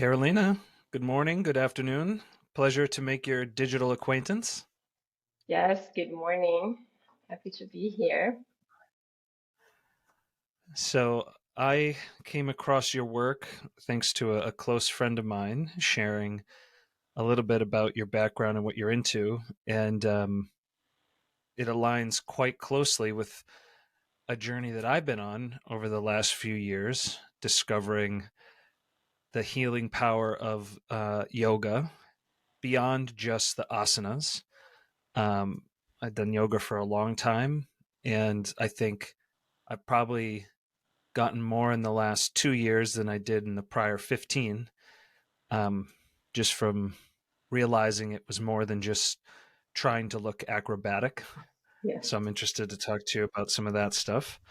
Carolina, good morning, good afternoon. Pleasure to make your digital acquaintance. Yes, good morning. Happy to be here. So, I came across your work thanks to a close friend of mine sharing a little bit about your background and what you're into. And it aligns quite closely with a journey that I've been on over the last few years, discovering the healing power of yoga beyond just the asanas. Um, I've done yoga for a long time, and I think I've probably gotten more in the last 2 years than I did in the prior 15, um, just from realizing it was more than just trying to look acrobatic. Yes. So I'm interested to talk to you about some of that stuff.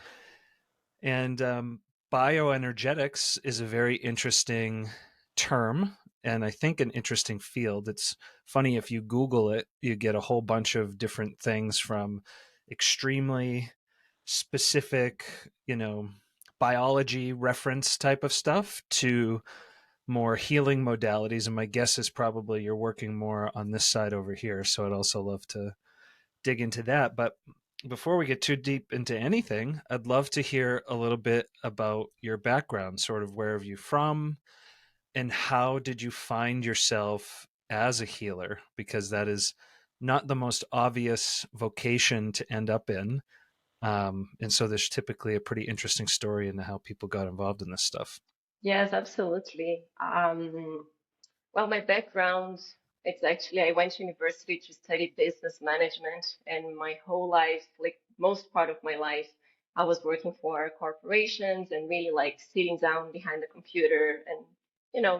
And bioenergetics is a very interesting term and I think an interesting field. It's funny if you Google it, you get a whole bunch of different things from extremely specific, biology reference type of stuff to more healing modalities. And my guess is probably you're working more on this side over here. So I'd also love to dig into that. But before we get too deep into anything, I'd love to hear a little bit about your background, sort of where are you from and how did you find yourself as a healer? Because that is not the most obvious vocation to end up in. And so there's typically a pretty interesting story into how people got involved in this stuff. Yes, absolutely. Well, my background, it's actually I went to university to study business management, and my whole life, like most part of my life, I was working for corporations and really like sitting down behind the computer and,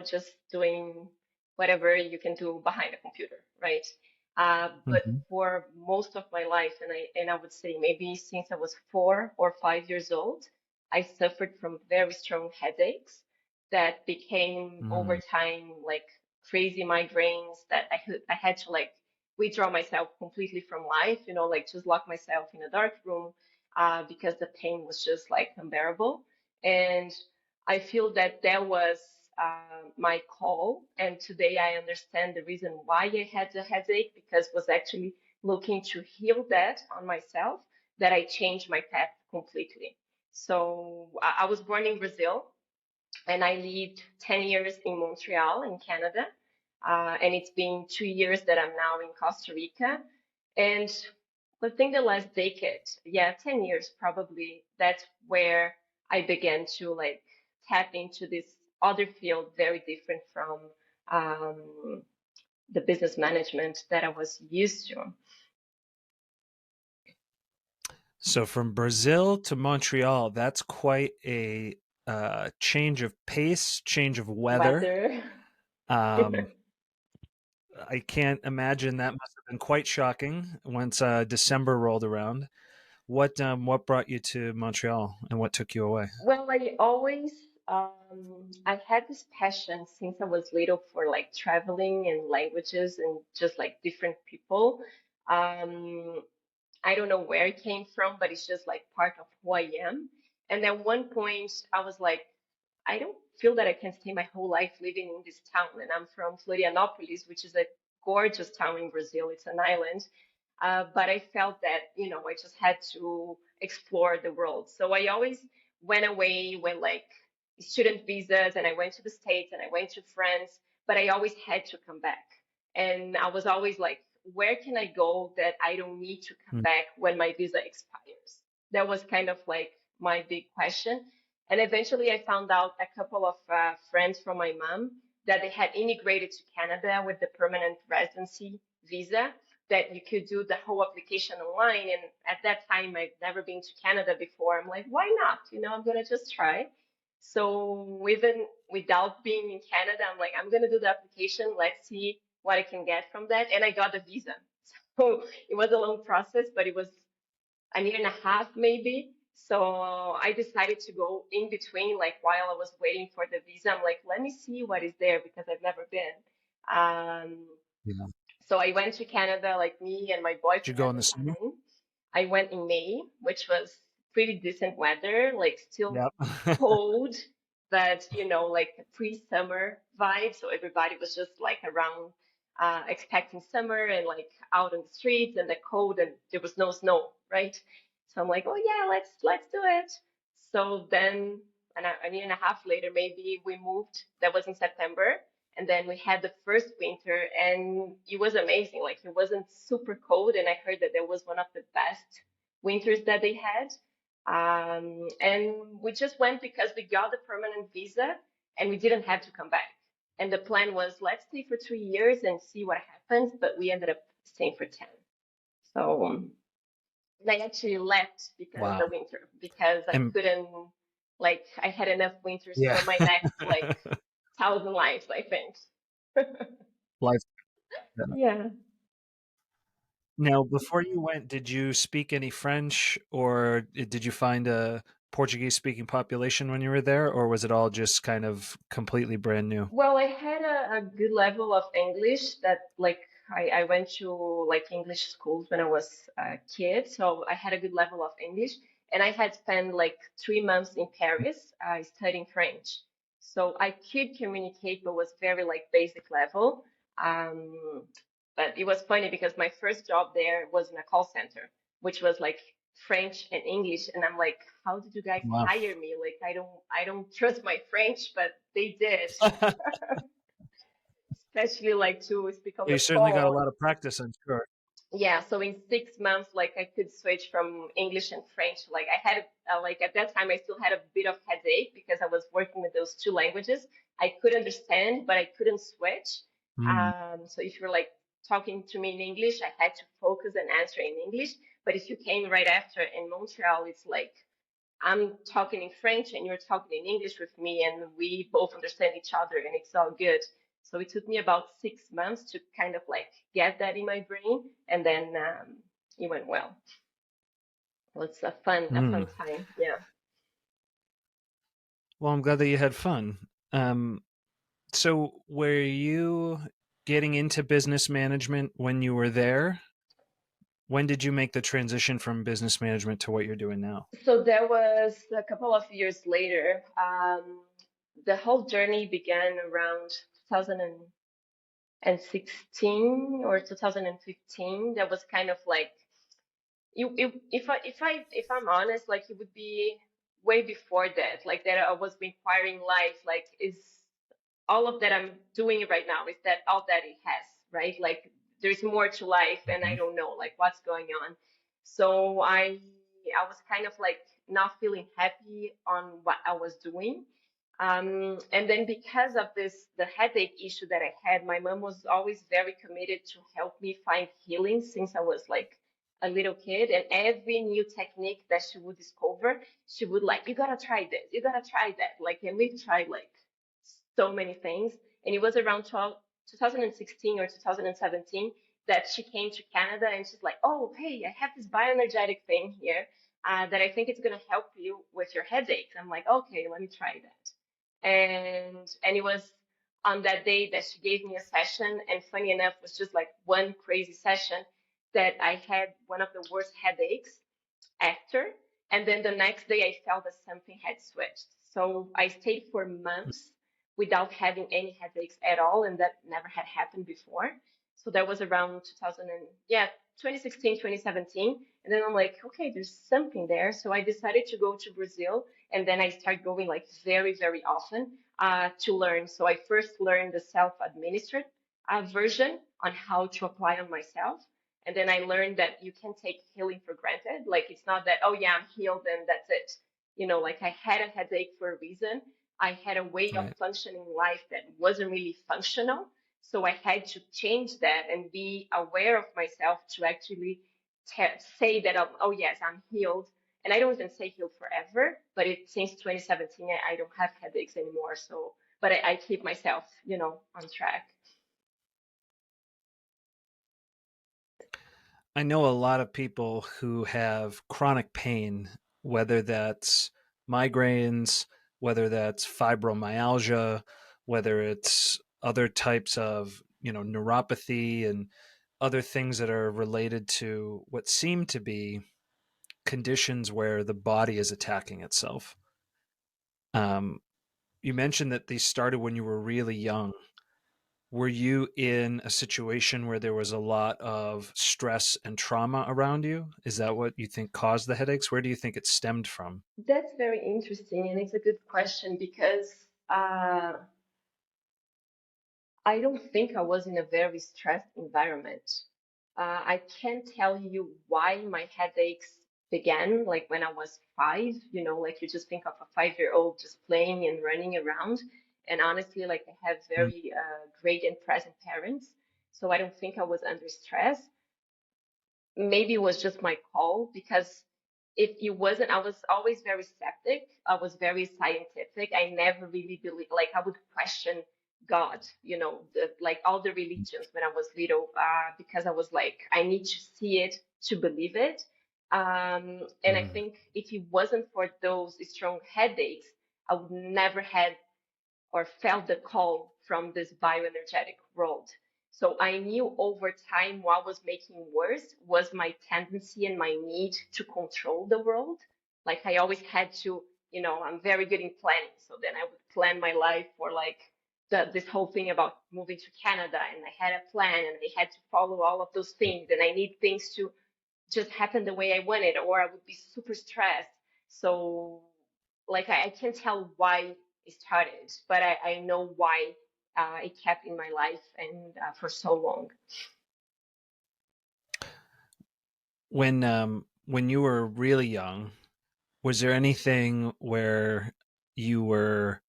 just doing whatever you can do behind a computer, right? But Mm-hmm. for most of my life, and I would say maybe since I was 4 or 5 years old, I suffered from very strong headaches that became over Mm-hmm. time like crazy migraines that I had to like withdraw myself completely from life, like just lock myself in a dark room because the pain was just like unbearable. And I feel that that was my call. And today I understand the reason why I had the headache because was actually looking to heal that on myself that I changed my path completely. So I was born in Brazil and I lived 10 years in Montreal in Canada. And it's been 2 years that I'm now in Costa Rica. And I think the last decade, yeah, 10 years probably, that's where I began to like tap into this other field very different from um, the business management that I was used to. So from Brazil to Montreal, that's quite a change of pace, change of weather. Weather. Um, I can't imagine that must have been quite shocking once December rolled around. What brought you to Montreal and what took you away? Well, I had this passion since I was little for like traveling and languages and just like different people. Um, I don't know where it came from, but it's just like part of who I am. And at one point, I was like, I don't feel that I can stay my whole life living in this town. And I'm from Florianopolis, which is a gorgeous town in Brazil. It's an island. But I felt that, I just had to explore the world. So I always went away when like student visas and I went to the States and I went to France, but I always had to come back. And I was always like, where can I go that I don't need to come Hmm. back when my visa expires? That was kind of like my big question. And eventually I found out a couple of friends from my mom that they had immigrated to Canada with the permanent residency visa that you could do the whole application online. And at that time, I'd never been to Canada before. I'm like, why not? I'm going to just try. So even without being in Canada, I'm like, I'm going to do the application. Let's see what I can get from that. And I got the visa. So it was a long process, but it was a year and a half maybe. So I decided to go in between, like while I was waiting for the visa, I'm like, let me see what is there because I've never been. Um, Yeah. so I went to Canada, like me and my Did you boyfriend go at in the the summer? time. I went in May, which was pretty decent weather, like still Yep. cold, but like a pre-summer vibe. So everybody was just like around, expecting summer and like out on the streets and the cold, and there was no snow, right? So I'm like, oh yeah, let's do it. So then, a year and a half later, maybe we moved. That was in September, and then we had the first winter, and it was amazing. Like it wasn't super cold, and I heard that that was one of the best winters that they had. And we just went because we got the permanent visa and we didn't have to come back. And the plan was let's stay for 3 years and see what happens, but we ended up staying for 10. So I actually left because of Wow. the winter, because I And couldn't, like, I had enough winters yeah. for my next, like, 1,000 lives, I think. Life. Yeah. Now, before you went, did you speak any French, or did you find a Portuguese speaking population when you were there, or was it all just kind of completely brand new? Well, I had a good level of English that, like, I went to like English schools when I was a kid, so I had a good level of English. And I had spent like 3 months in Paris, studying French. So I could communicate, but was very like basic level. Um, but it was funny because my first job there was in a call center, which was like French and English, and I'm like, how did you guys Wow. hire me? Like, I don't trust my French, but they did, especially like to speak on You the certainly got a phone. lot of practice, I'm sure. Yeah, so in 6 months, like I could switch from English and French. Like I had, like at that time, I still had a bit of headache because I was working with those two languages. I could understand, but I couldn't switch. Mm. So if you're like talking to me in English, I had to focus and answer in English. But if you came right after in Montreal, it's like I'm talking in French and you're talking in English with me, and we both understand each other, and it's all good. So it took me about 6 months to kind of like get that in my brain, and then it went well. It was a fun Mm. time. Yeah. Well, I'm glad that you had fun. Um, so, were you getting into business management when you were there? When did you make the transition from business management to what you're doing now? So that was a couple of years later. The whole journey began around 2016 or 2015. That was kind of like if I'm honest, like it would be way before that. Like that, I was inquiring life. Like, is all of that I'm doing right now, is that all that it has, right? Like there's more to life, and I Mhm. don't know like what's going on. So I was kind of like not feeling happy on what I was doing. And then because of this, the headache issue that I had, my mom was always very committed to help me find healing since I was like a little kid. And every new technique that she would discover, she would like, you gotta try this, you gotta try that. Like, and we tried like so many things. And it was around 2016 or 2017 that she came to Canada, and she's like, oh, hey, I have this bioenergetic thing here, that I think it's going to help you with your headaches. I'm like, okay, let me try that. And it was on that day that she gave me a session. And funny enough, it was just like one crazy session that I had one of the worst headaches after. And then the next day, I felt that something had switched. So I stayed for months without having any headaches at all, and that never had happened before. So that was around 2000 and yeah, 2016, 2017. And then I'm like, okay, there's something there. So I decided to go to Brazil, and then I started going like very, very often, to learn. So I first learned the self-administered version on how to apply on myself. And then I learned that you can take healing for granted. Like it's not that, oh yeah, I'm healed and that's it. Like I had a headache for a reason. I had a way of Right. functioning in life that wasn't really functional. So I had to change that and be aware of myself to actually say that, oh yes, I'm healed. And I don't even say healed forever, but since 2017, I don't have headaches anymore. So, but I keep myself, on track. I know a lot of people who have chronic pain, whether that's migraines, whether that's fibromyalgia, whether it's other types of, neuropathy and other things that are related to what seem to be conditions where the body is attacking itself. Um, you mentioned that these started when you were really young. Were you in a situation where there was a lot of stress and trauma around you? Is that what you think caused the headaches? Where do you think it stemmed from? That's very interesting, and it's a good question because I don't think I was in a very stressed environment. I can't tell you why my headaches began, like when I was 5, like you just think of a 5-year-old just playing and running around. And honestly, like I have Mm, very great and present parents. So I don't think I was under stress. Maybe it was just my call because if it wasn't, I was always very skeptic. I was very scientific. I never really believed, like, I would question God, like all the religions when I was little, because I was like, I need to see it to believe it. And I mm, think if it wasn't for those strong headaches, I would never had or felt the call from this bioenergetic world. So I knew over time what was making worse was my tendency and my need to control the world. Like I always had to, I'm very good in planning. So then I would plan my life for like this whole thing about moving to Canada, and I had a plan and I had to follow all of those things, and I need things to just happen the way I wanted, or I would be super stressed. So, like, I can't tell why it started, but I know why it kept in my life and for so long. when you were really young, was there anything where you were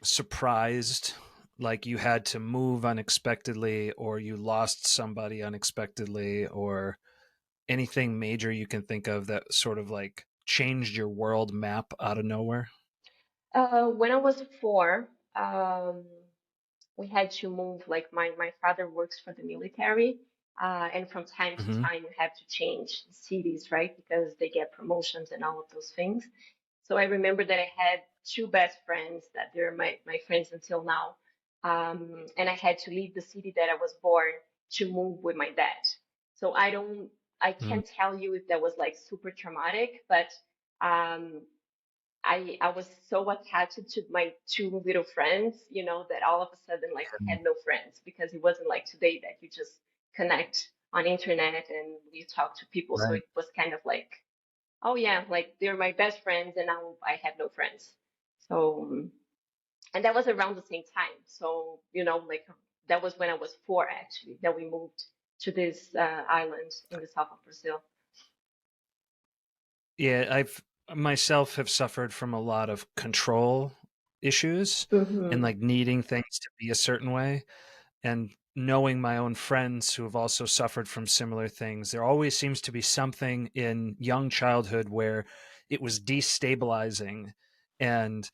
surprised, like you had to move unexpectedly, or you lost somebody unexpectedly, or anything major you can think of that sort of like changed your world map out of nowhere? When I was 4, um, we had to move. Like my father works for the military, and from time to Hmm. time you have to change cities, right? Because they get promotions and all of those things. So I remember that I had 2 best friends that they're my friends until now. And I had to leave the city that I was born to move with my dad. So I Mm, can't tell you if that was like super traumatic, but um, I was so attached to my 2 little friends, that all of a sudden like I had no friends because it wasn't like today that you just connect on internet and you talk to people. So right. it was kind of like, oh yeah, like they're my best friends and now I have no friends. So and that was around the same time. So, like that was when I was 4 actually that we moved to this island in the south of Brazil. Yeah, I've myself have suffered from a lot of control issues and Hmm. like needing things to be a certain way. And knowing my own friends who have also suffered from similar things, there always seems to be something in young childhood where it was destabilizing, and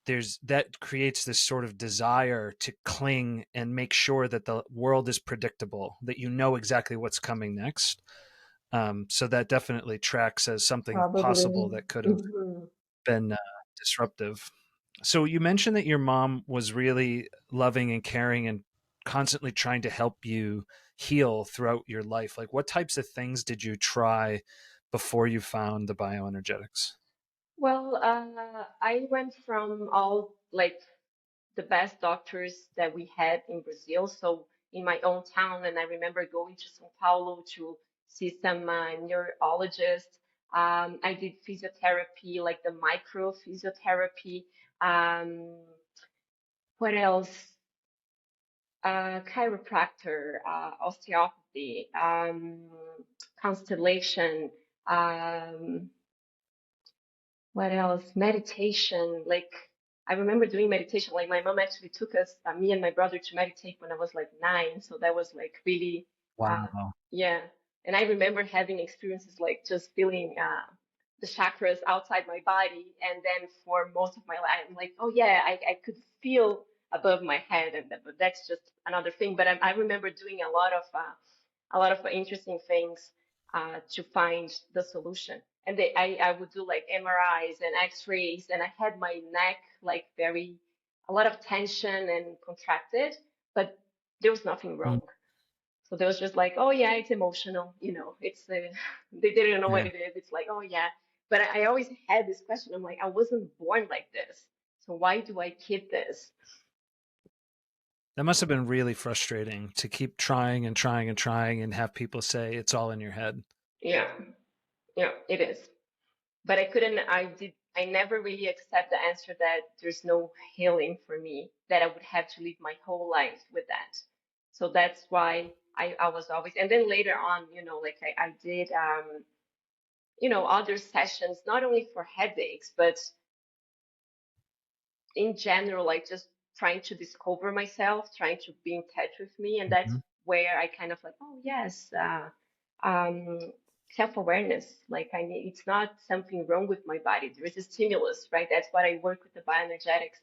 there's that creates this sort of desire to cling and make sure that the world is predictable, that you know exactly what's coming next. So that definitely tracks as something possible Probably. that could have Hmm. been disruptive. So you mentioned that your mom was really loving and caring and constantly trying to help you heal throughout your life. Like, what types of things did you try before you found the bioenergetics? Well, I went from all like the best doctors that we had in Brazil. So in my own town, and I remember going to São Paulo to see some neurologists. I did physiotherapy, like the micro physiotherapy. Um, what else? Chiropractor, osteopathy, constellation. Um, what else? Meditation. Like I remember doing meditation. Like my mom actually took us, me and my brother, to meditate when I was like 9. So that was like really, uh, Wow. yeah. And I remember having experiences like just feeling the chakras outside my body. And then for most of my life, I'm like, oh yeah, I could feel above my head, and but that's just another thing. But I remember doing a lot of interesting things to find the solution. And I would do like MRIs and X-rays, and I had my neck like a lot of tension and contracted, but there was nothing Mm, wrong. So they was just like, oh yeah, it's emotional, it's they didn't know what yeah. it is. It's like, oh yeah. But I always had this question. I'm like, I wasn't born like this. So why do I keep this? That must have been really frustrating to keep trying and trying and trying and have people say it's all in your head. Yeah, yeah, it is. But I never really accept the answer that there's no healing for me, that I would have to live my whole life with that. So that's why I was always, and then later on, like I did, other sessions, not only for headaches, but in general, like just trying to discover myself, trying to be in touch with me. And that's Mm-hmm. where I kind of like, oh, yes, um, self-awareness. Like it's not something wrong with my body. There is a stimulus, right? That's what I work with the bioenergetics.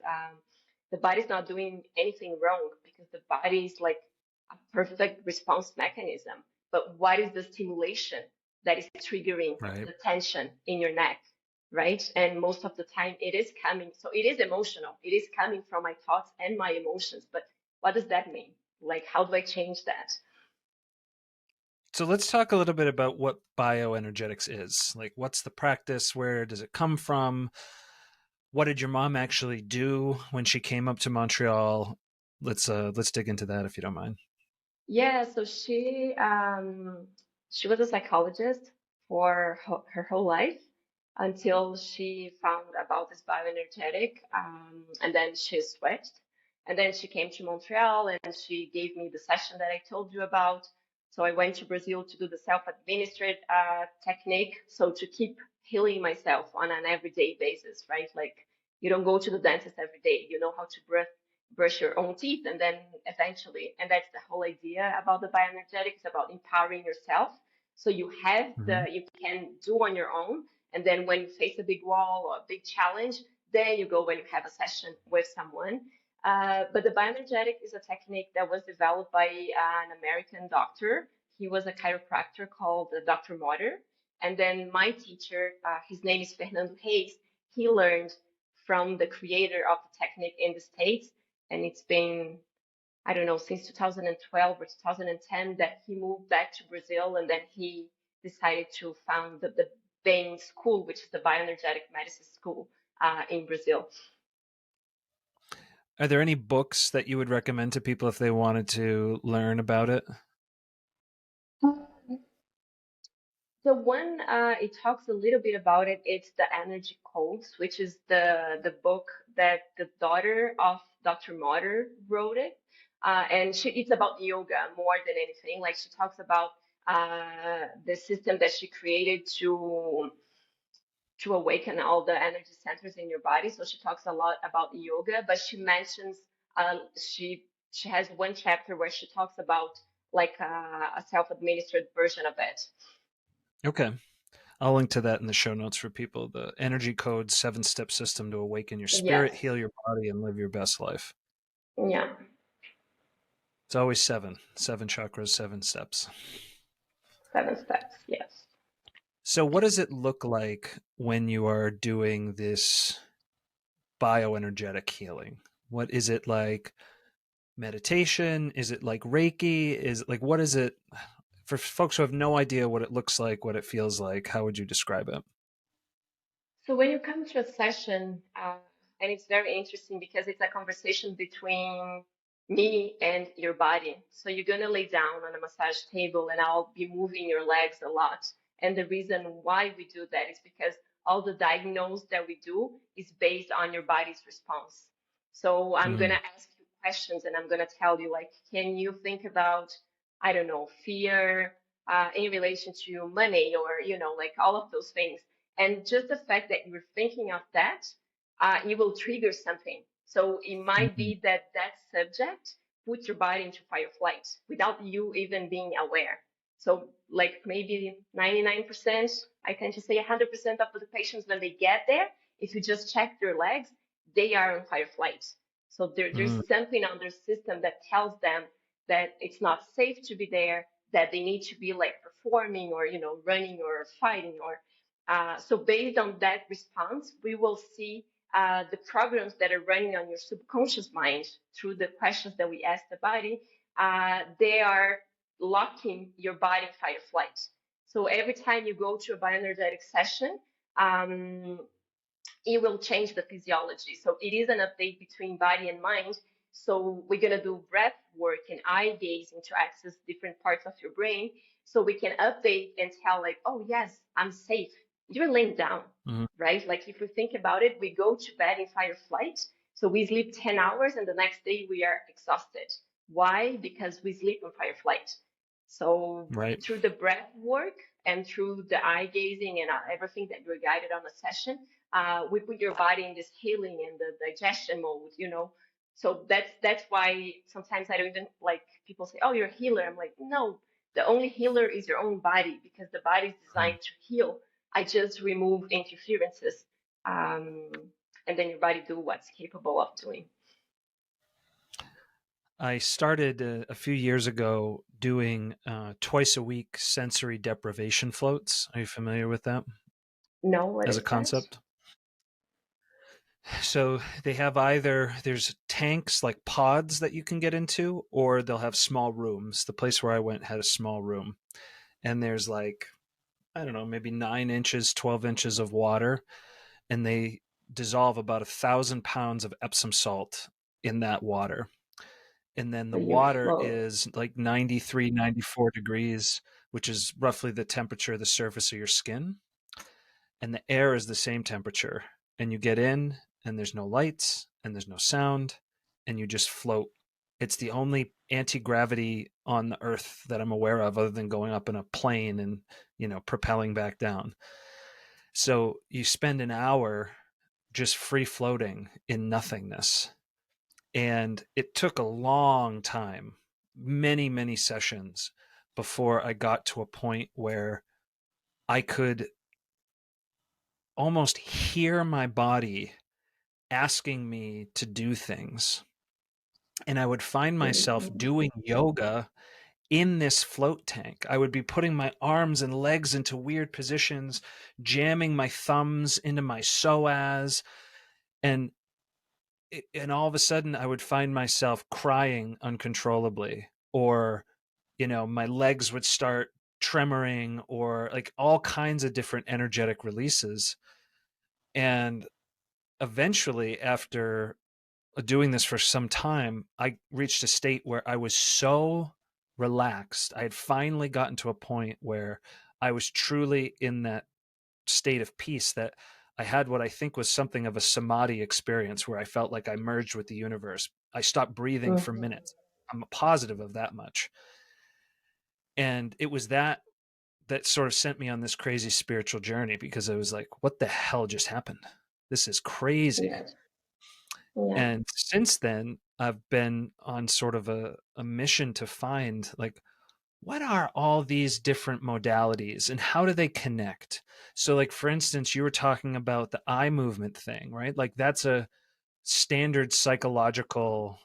The body's not doing anything wrong because the body is like a perfect response mechanism. But what is the stimulation that is triggering Right. the tension in your neck? Right? And most of the time it is coming, so it is emotional. It is coming from my thoughts and my emotions. But what does that mean? Like, how do I change that? So let's talk a little bit about what bioenergetics is. Like, what's the practice? Where does it come from? What did your mom actually do when she came up to Montreal? Let's dig into that if you don't mind. Yeah, so she was a psychologist for her whole life until she found about this bioenergetic, and then she switched, and then she came to Montreal and she gave me the session that I told you about. So I went to Brazil to do the self-administered technique, so to keep healing myself on an everyday basis, right? Like you don't go to the dentist every day. You know how to breathe, brush your own teeth, and then eventually, and that's the whole idea about the bioenergetics, about empowering yourself, so you have Mm-hmm. the you can do on your own, and then when you face a big wall or a big challenge, then you go when you have a session with someone. But the bioenergetic is a technique that was developed by an American doctor. He was a chiropractor called Dr. Motter. And then my teacher, his name is Fernando Reis, he learned from the creator of the technique in the States, and it's been, I don't know, since 2012 or 2010 that he moved back to Brazil, and then he decided to found the Bain School, which is the bioenergetic medicine school in Brazil. Are there any books that you would recommend to people if they wanted to learn about it? The one it talks a little bit about it. It's the Energy Codes, which is the book that the daughter of Dr. Motter wrote it, and it's about yoga more than anything. Like she talks about the system that she created to awaken all the energy centers in your body. So she talks a lot about yoga, but she mentions she has one chapter where she talks about like a self-administered version of it. Okay. I'll link to that in the show notes for people. The Energy Code 7-step system to awaken your spirit, Yes. heal your body, and live your best life. Yeah. It's always seven. Seven chakras, 7 steps. 7 steps. Yes. So, what does it look like when you are doing this bioenergetic healing? What is it like? Meditation? Is it like Reiki? Is like what is it for folks who have no idea what it looks like, what it feels like? How would you describe it? So when you come to a session, and it's very interesting because it's a conversation between me and your body. So you're gonna lay down on a massage table, and I'll be moving your legs a lot. And the reason why we do that is because all the diagnose that we do is based on your body's response. So I'm Mm, gonna ask you questions, and I'm gonna tell you like, can you think about, I don't know, fear in relation to money, or like all of those things. And just the fact that you're thinking of that, it will trigger something. So it might mm, be that that subject puts your body into fight or flight without you even being aware. So like maybe 99%, I tend to say 100% of the patients when they get there, if you just check their legs, they are on fight or flight. So there's mm, something on their system that tells them that it's not safe to be there, that they need to be like performing or running or fighting or so based on that response, we will see the programs that are running on your subconscious mind through the questions that we ask the body. They are locking your body in fight or flight. So every time you go to a bioenergetic session, um, it will change the physiology. So it is an update between body and mind. So we're going to do breath work and eye gazing to access different parts of your brain. So we can update and tell like, oh yes, I'm safe. You're laying down, Mhm. right? Like if we think about it, we go to bed in fight or flight. So we sleep 10 hours and the next day we are exhausted. Why? Because we sleep in fight or flight. So Right. through the breath work and through the eye gazing and everything that you're guided on a session, we put your body in this healing and the digestion mode, you know. So that's why sometimes I don't even like people say, "Oh, you're a healer." I'm like, no, the only healer is your own body because the body is Mhm. designed to heal. I just remove interferences, and then your body do what's capable of doing. I started a few years ago doing twice a week sensory deprivation floats. Are you familiar with that No, what as a is that? concept? So they have either there's tanks like pods that you can get into, or they'll have small rooms. The place where I went had a small room, and there's like, I don't know, maybe 9 inches, 12 inches of water, and they dissolve about 1,000 pounds of Epsom salt in that water. And then So the you water float. is like 93, 94 degrees, which is roughly the temperature of the surface of your skin. And the air is the same temperature. And you get in, and there's no lights, and there's no sound, and you just float. It's the only anti-gravity on the earth that I'm aware of, other than going up in a plane and, propelling back down. So you spend an hour just free floating in nothingness. And it took a long time, many, many sessions, before I got to a point where I could almost hear my body asking me to do things. And I would find myself Mhm. doing yoga in this float tank. I would be putting my arms and legs into weird positions, jamming my thumbs into my psoas, and all of a sudden I would find myself crying uncontrollably, or my legs would start tremoring, or like all kinds of different energetic releases. And eventually, after doing this for some time, I reached a state where I was so relaxed. I had finally gotten to a point where I was truly in that state of peace, that I had what I think was something of a samadhi experience, where I felt like I merged with the universe. I stopped breathing for Mhm. minutes. I'm positive of that much. And it was that sort of sent me on this crazy spiritual journey, because I was like, what the hell just happened? This is crazy. Yes. Yeah. And since then, I've been on sort of a mission to find, like, what are all these different modalities and how do they connect? So, like, for instance, you were talking about the eye movement thing, right? Like, that's a standard psychological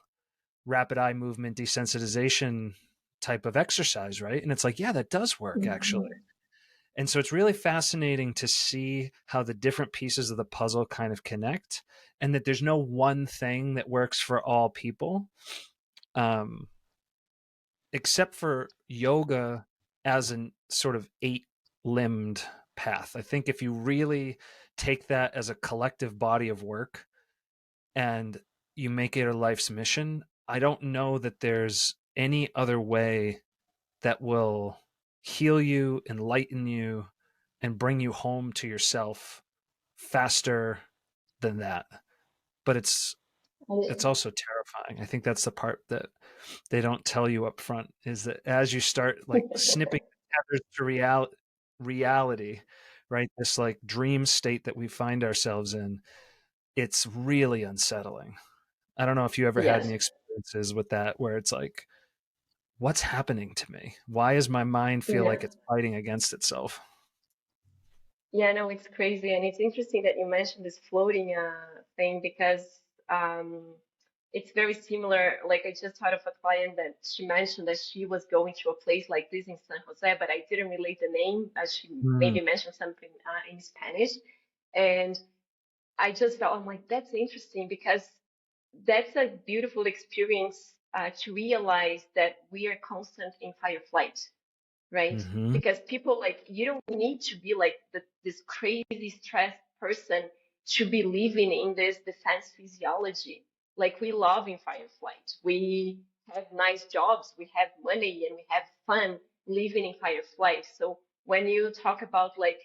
rapid eye movement desensitization type of exercise, right? And it's like, yeah, that does work actually. Mhm. And so it's really fascinating to see how the different pieces of the puzzle kind of connect, and that there's no one thing that works for all people, um, except for yoga as an sort of eight limbed path. I think if you really take that as a collective body of work and you make it a life's mission, I don't know that there's any other way that will heal you, enlighten you, and bring you home to yourself faster than that. But it's I- also terrifying. I think that's the part that they don't tell you up front, is that as you start like snipping the tethers to reality, right? This like dream state that we find ourselves in, it's really unsettling. I don't know if you ever had Yes. any experiences with that, where it's like, what's happening to me? Why does my mind feel Yeah. like it's fighting against itself? Yeah, no, it's crazy. And it's interesting that you mentioned this floating thing because um, it's very similar. Like, I just heard of a client that she mentioned that she was going to a place like this in San Jose, but I didn't relate the name, as she Mm, maybe mentioned something in Spanish. And I just felt, I'm like, that's interesting because that's a beautiful experience to realize that we are constant in fight or flight, right? hmm Because people like, you don't need to be like this crazy stressed person to be living in this defense physiology. Like we love in fireflight. We have nice jobs, we have money, and we have fun living in fireflight. So when you talk about like,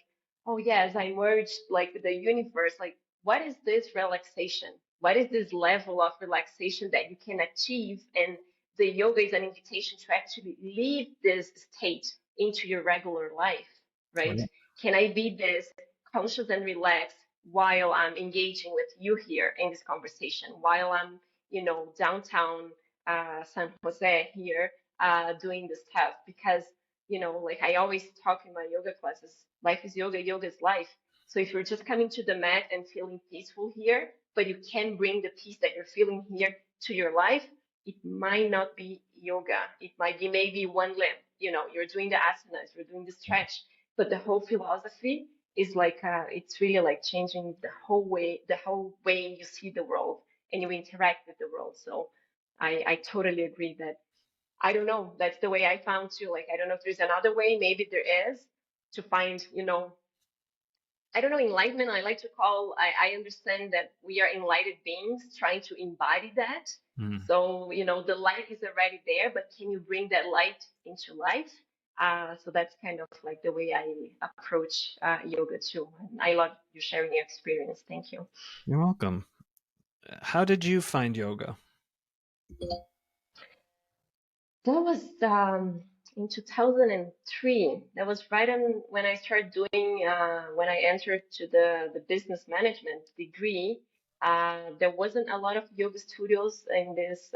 oh yes, I merged like the universe, like what is this relaxation? What is this level of relaxation that you can achieve? And the yoga is an invitation to actually live this state into your regular life, right? Right. Can I be this conscious and relaxed while I'm engaging with you here in this conversation, while I'm, downtown San Jose here doing this stuff? Because, like I always talk in my yoga classes, life is yoga, yoga is life. So if you're just coming to the mat and feeling peaceful here, but you can bring the peace that you're feeling here to your life, it might not be yoga. It might be maybe one limb. You're doing the asanas, you're doing the stretch, but the whole philosophy is like it's really like changing the whole way you see the world and you interact with the world. So I totally agree that I don't know, that's the way I found too. Like I don't know if there's another way, maybe there is, to find, I don't know, enlightenment. I like to call, I understand that we are enlightened beings trying to embody that. Mm. So, the light is already there, but can you bring that light into life? So that's kind of like the way I approach yoga too. And I love you sharing your experience. Thank you. You're welcome. How did you find yoga? That was in 2003. That was right on when I started doing, when I entered to the business management degree. There wasn't a lot of yoga studios in this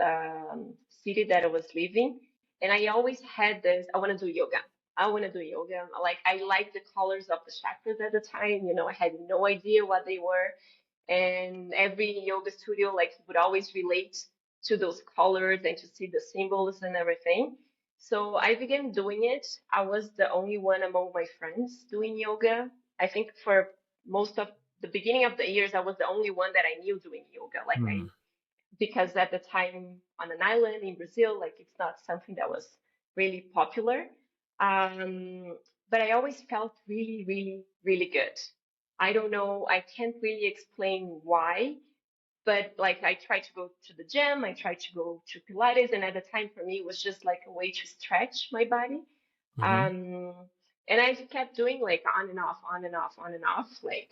city that I was living. And I always had this, I want to do yoga. I want to do yoga. Like, I liked the colors of the chakras at the time. I had no idea what they were. And every yoga studio, like, would always relate to those colors and to see the symbols and everything. So I began doing it. I was the only one among my friends doing yoga. I think for most of the beginning of the years, I was the only one that I knew doing yoga. Mm. Because at the time on an island in Brazil, like it's not something that was really popular. But I always felt really, really, really good. I don't know. I can't really explain why, but like I tried to go to the gym, I tried to go to Pilates, and at the time for me it was just like a way to stretch my body. Hmm. Um, and I kept doing like on and off, on and off, on and off, like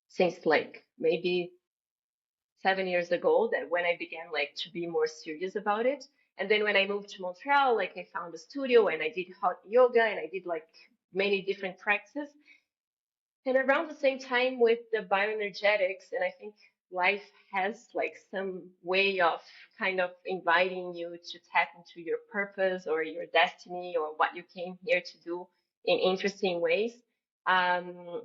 since like maybe 7 years ago, that when I began like to be more serious about it. And then when I moved to Montreal, like I found a studio and I did hot yoga and I did like many different practices. And around the same time with the bioenergetics, and I think life has like some way of kind of inviting you to tap into your purpose or your destiny or what you came here to do in interesting ways. Um,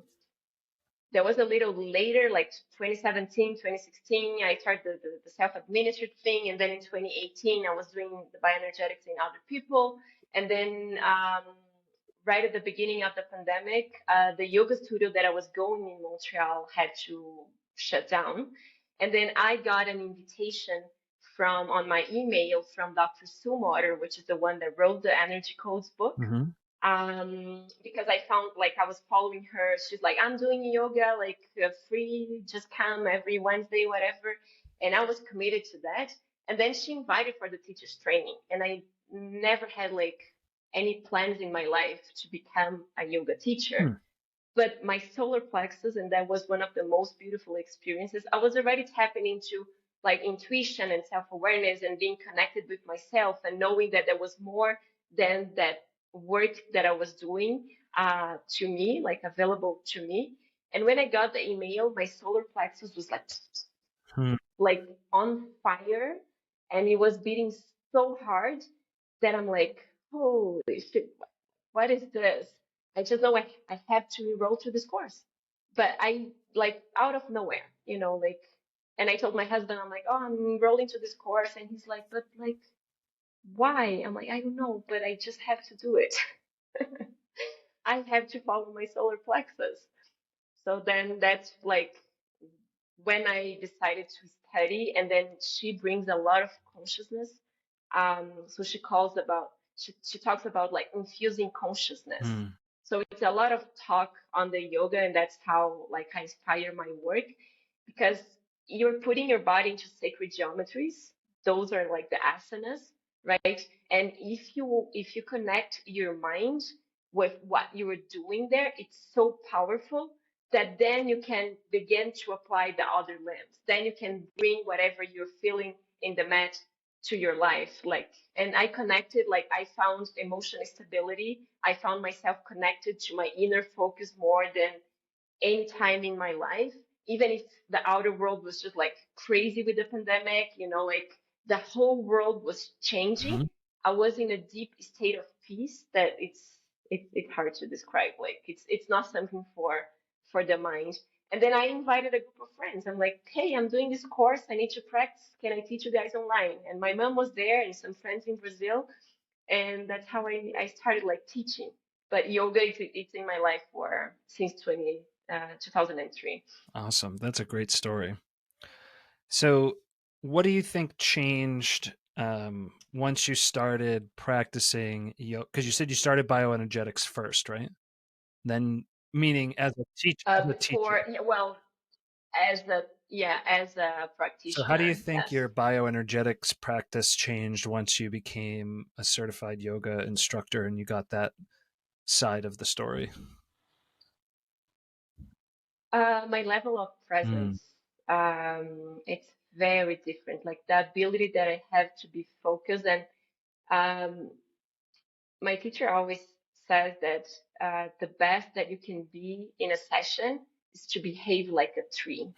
there was a little later, like 2017, 2016, I started the self-administered thing. And then in 2018, I was doing the bioenergetics in other people. And then right at the beginning of the pandemic, the yoga studio that I was going in Montreal had to shut down. And then I got an invitation from on my email from Dr. Sue Motter, which is the one that wrote the Energy Codes book, Hmm. because I found like I was following her. She's like, I'm doing yoga, like free, just come every Wednesday, whatever. And I was committed to that. And then she invited for the teacher's training. And I never had like any plans in my life to become a yoga teacher. Hmm. But my solar plexus, and that was one of the most beautiful experiences. I was already tapping into like intuition and self-awareness and being connected with myself and knowing that there was more than that work that I was doing to me, like available to me. And when I got the email, my solar plexus was Hmm. like on fire, and it was beating so hard that I'm like, holy shit, what is this? I just know I have to enroll to this course. But I like out of nowhere, like, and I told my husband, I'm like, oh, I'm enrolling to this course. And he's like, but like, why? I'm like, I don't know, but I just have to do it. I have to follow my solar plexus. So then that's like when I decided to study, and then she brings a lot of consciousness. So she talks about like infusing consciousness. Hmm. So it's a lot of talk on the yoga, and that's how like I inspire my work, because you're putting your body into sacred geometries. Those are like the asanas, right? And if you connect your mind with what you are doing there, it's so powerful that then you can begin to apply the other limbs. Then you can bring whatever you're feeling in the mat to your life. Like, and I connected, like I found emotional stability. I found myself connected to my inner focus more than any time in my life, even if the outer world was just like crazy with the pandemic, like the whole world was changing. Hmm. I was in a deep state of peace that it's hard to describe. Like it's not something for the mind. And then I invited a group of friends. I'm like, hey, I'm doing this course. I need to practice. Can I teach you guys online? And my mom was there and some friends in Brazil. And that's how I started like teaching. But yoga, it's in my life for since 2003. Awesome. That's a great story. So, what do you think changed once you started practicing yoga? Because you said you started bioenergetics first, right? Then, meaning as a teacher. Before, yeah, well, as a So, how do you practitioner, think yes. your bioenergetics practice changed once you became a certified yoga instructor and you got that side of the story? My level of Mm. presence, it's very different. Like the ability that I have to be focused. And um, my teacher always says that the best that you can be in a session is to behave like a tree.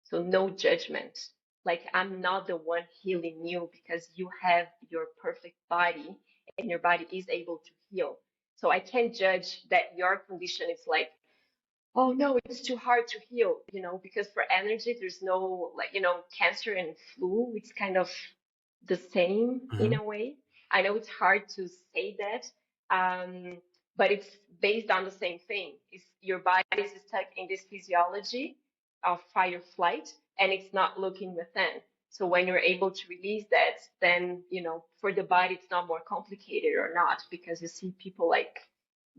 So no judgment. Like I'm not the one healing you because you have your perfect body and your body is able to heal. So I can't judge that your condition is like, oh no, it's too hard to heal, because for energy, there's no like, cancer and flu. It's kind of the same in Hmm. a way. I know it's hard to say that, um, but it's based on the same thing. It's your body is stuck in this physiology of fight flight, and it's not looking within. So when you're able to release that, then for the body, it's not more complicated or not, because you see people like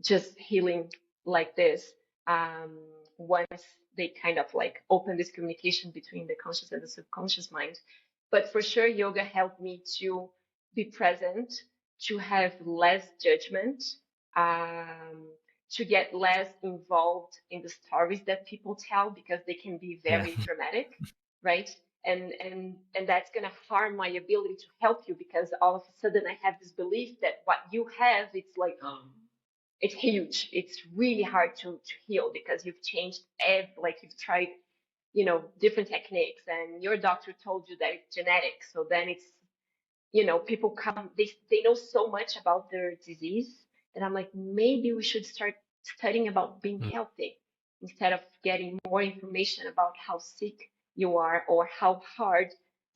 just healing like this um, once they kind of like open this communication between the conscious and the subconscious mind. But for sure, yoga helped me to be present, to have less judgment, um, to get less involved in the stories that people tell because they can be Yeah. very dramatic, right? And that's gonna harm my ability to help you because all of a sudden I have this belief that what you have, it's like it's huge. It's really hard to heal because you've changed like you've tried, different techniques and your doctor told you that it's genetic. So then it's, people come, they know so much about their disease that I'm like, maybe we should start studying about being Mm. healthy instead of getting more information about how sick you are or how hard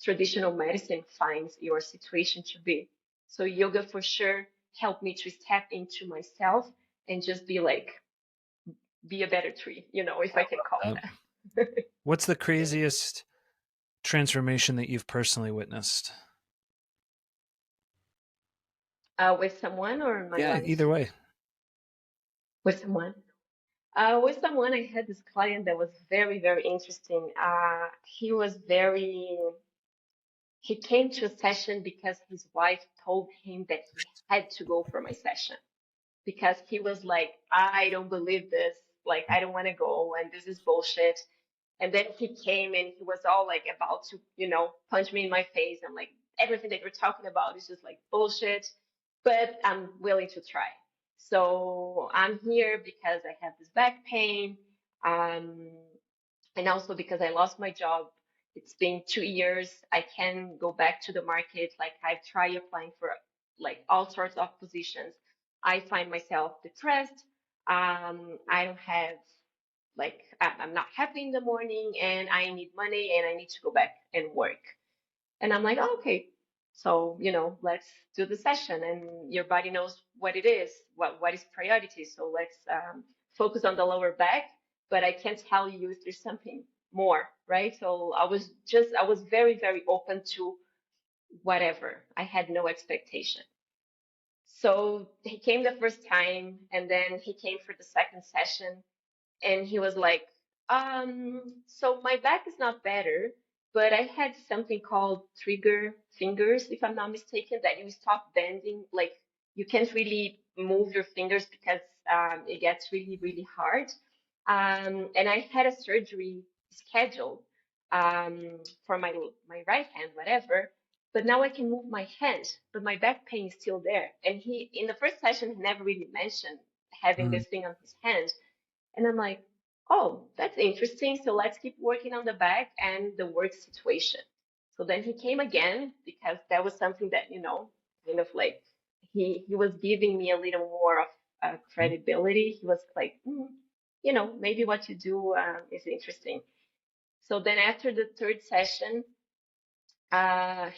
traditional medicine finds your situation to be. So yoga for sure helped me to step into myself and just be like, be a better tree, if I can call Uh, that. what's the craziest transformation that you've personally witnessed? With someone or in my Yeah, either life? way. With someone. With someone, I had this client that was very, very interesting. He was very, he came to a session because his wife told him that he had to go for my session because he was like, I don't believe this. Like, I don't want to go and this is bullshit. And then he came and he was all like about to, punch me in my face. I'm like, everything that you're talking about is just like bullshit, but I'm willing to try. So I'm here because I have this back pain. Um, and also because I lost my job. It's been 2 years. I can go back to the market. Like I've tried applying for like all sorts of positions. I find myself depressed. I don't have like I'm not happy in the morning and I need money and I need to go back and work. And I'm like, oh, okay. So, let's do the session and your body knows what it is, what is priority. So let's focus on the lower back, but I can't tell you if there's something more, right? So I was very, very open to whatever. I had no expectation. So he came the first time, and then he came for the second session, and he was like, so my back is not better, but I had something called trigger fingers, if I'm not mistaken, that you stop bending, like you can't really move your fingers because it gets really, really hard. And I had a surgery scheduled for my right hand, whatever. But now I can move my hand, but my back pain is still there. And he, in the first session, he never really mentioned having Mm. this thing on his hand. And I'm like, oh, that's interesting. So let's keep working on the back and the work situation. So then he came again because that was something that, kind of like he was giving me a little more of credibility. He was like, maybe what you do is interesting. So then after the third session,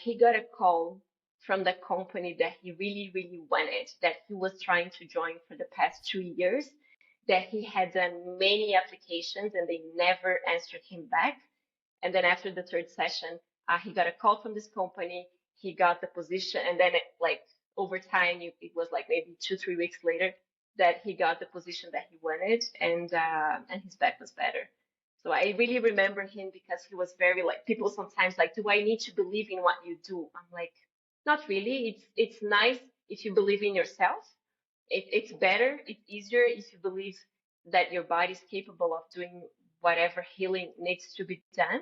he got a call from the company that he really, really wanted, that he was trying to join for the past 2 years, that he had done many applications and they never answered him back. And then after the third session, he got a call from this company. He got the position, and then like over time, it was like maybe 2, 3 weeks later that he got the position that he wanted, and his back was better. So I really remember him because he was very like people sometimes like, do I need to believe in what you do? I'm like, not really. It's nice if you believe in yourself. It's better, it's easier if you believe that your body is capable of doing whatever healing needs to be done.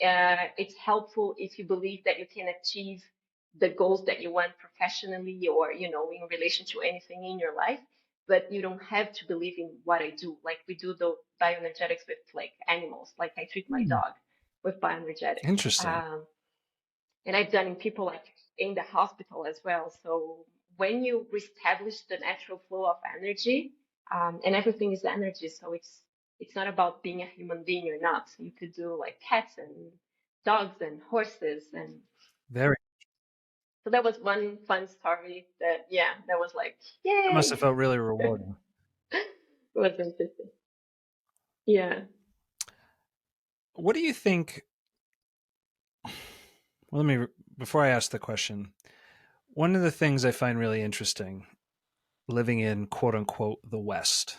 It's helpful if you believe that you can achieve the goals that you want professionally or, in relation to anything in your life. But you don't have to believe in what I do. Like we do the bioenergetics with like animals. Like I treat my Mm. dog with bioenergetics. Interesting. And I've done in people like in the hospital as well. So when you reestablish the natural flow of energy, and everything is energy, so it's not about being a human being or not. So you could do like cats and dogs and horses, and Very. so that was one fun story that yeah, that was like That must have yay, felt really rewarding. it was interesting. Yeah. What do you think? Well, before I ask the question, one of the things I find really interesting living in quote unquote the West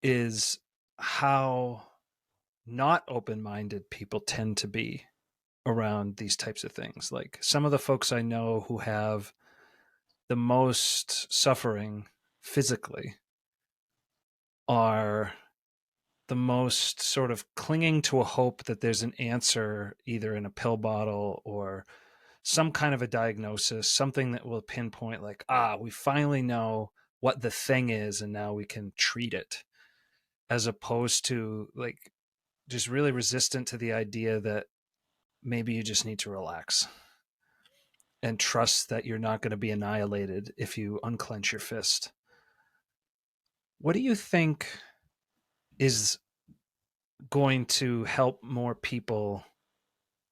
is how not open minded people tend to be around these types of things. Like some of the folks I know who have the most suffering physically are the most sort of clinging to a hope that there's an answer either in a pill bottle or some kind of a diagnosis, something that will pinpoint, like, we finally know what the thing is and now we can treat it, as opposed to like just really resistant to the idea that maybe you just need to relax and trust that you're not going to be annihilated if you unclench your fist. What do you think is going to help more people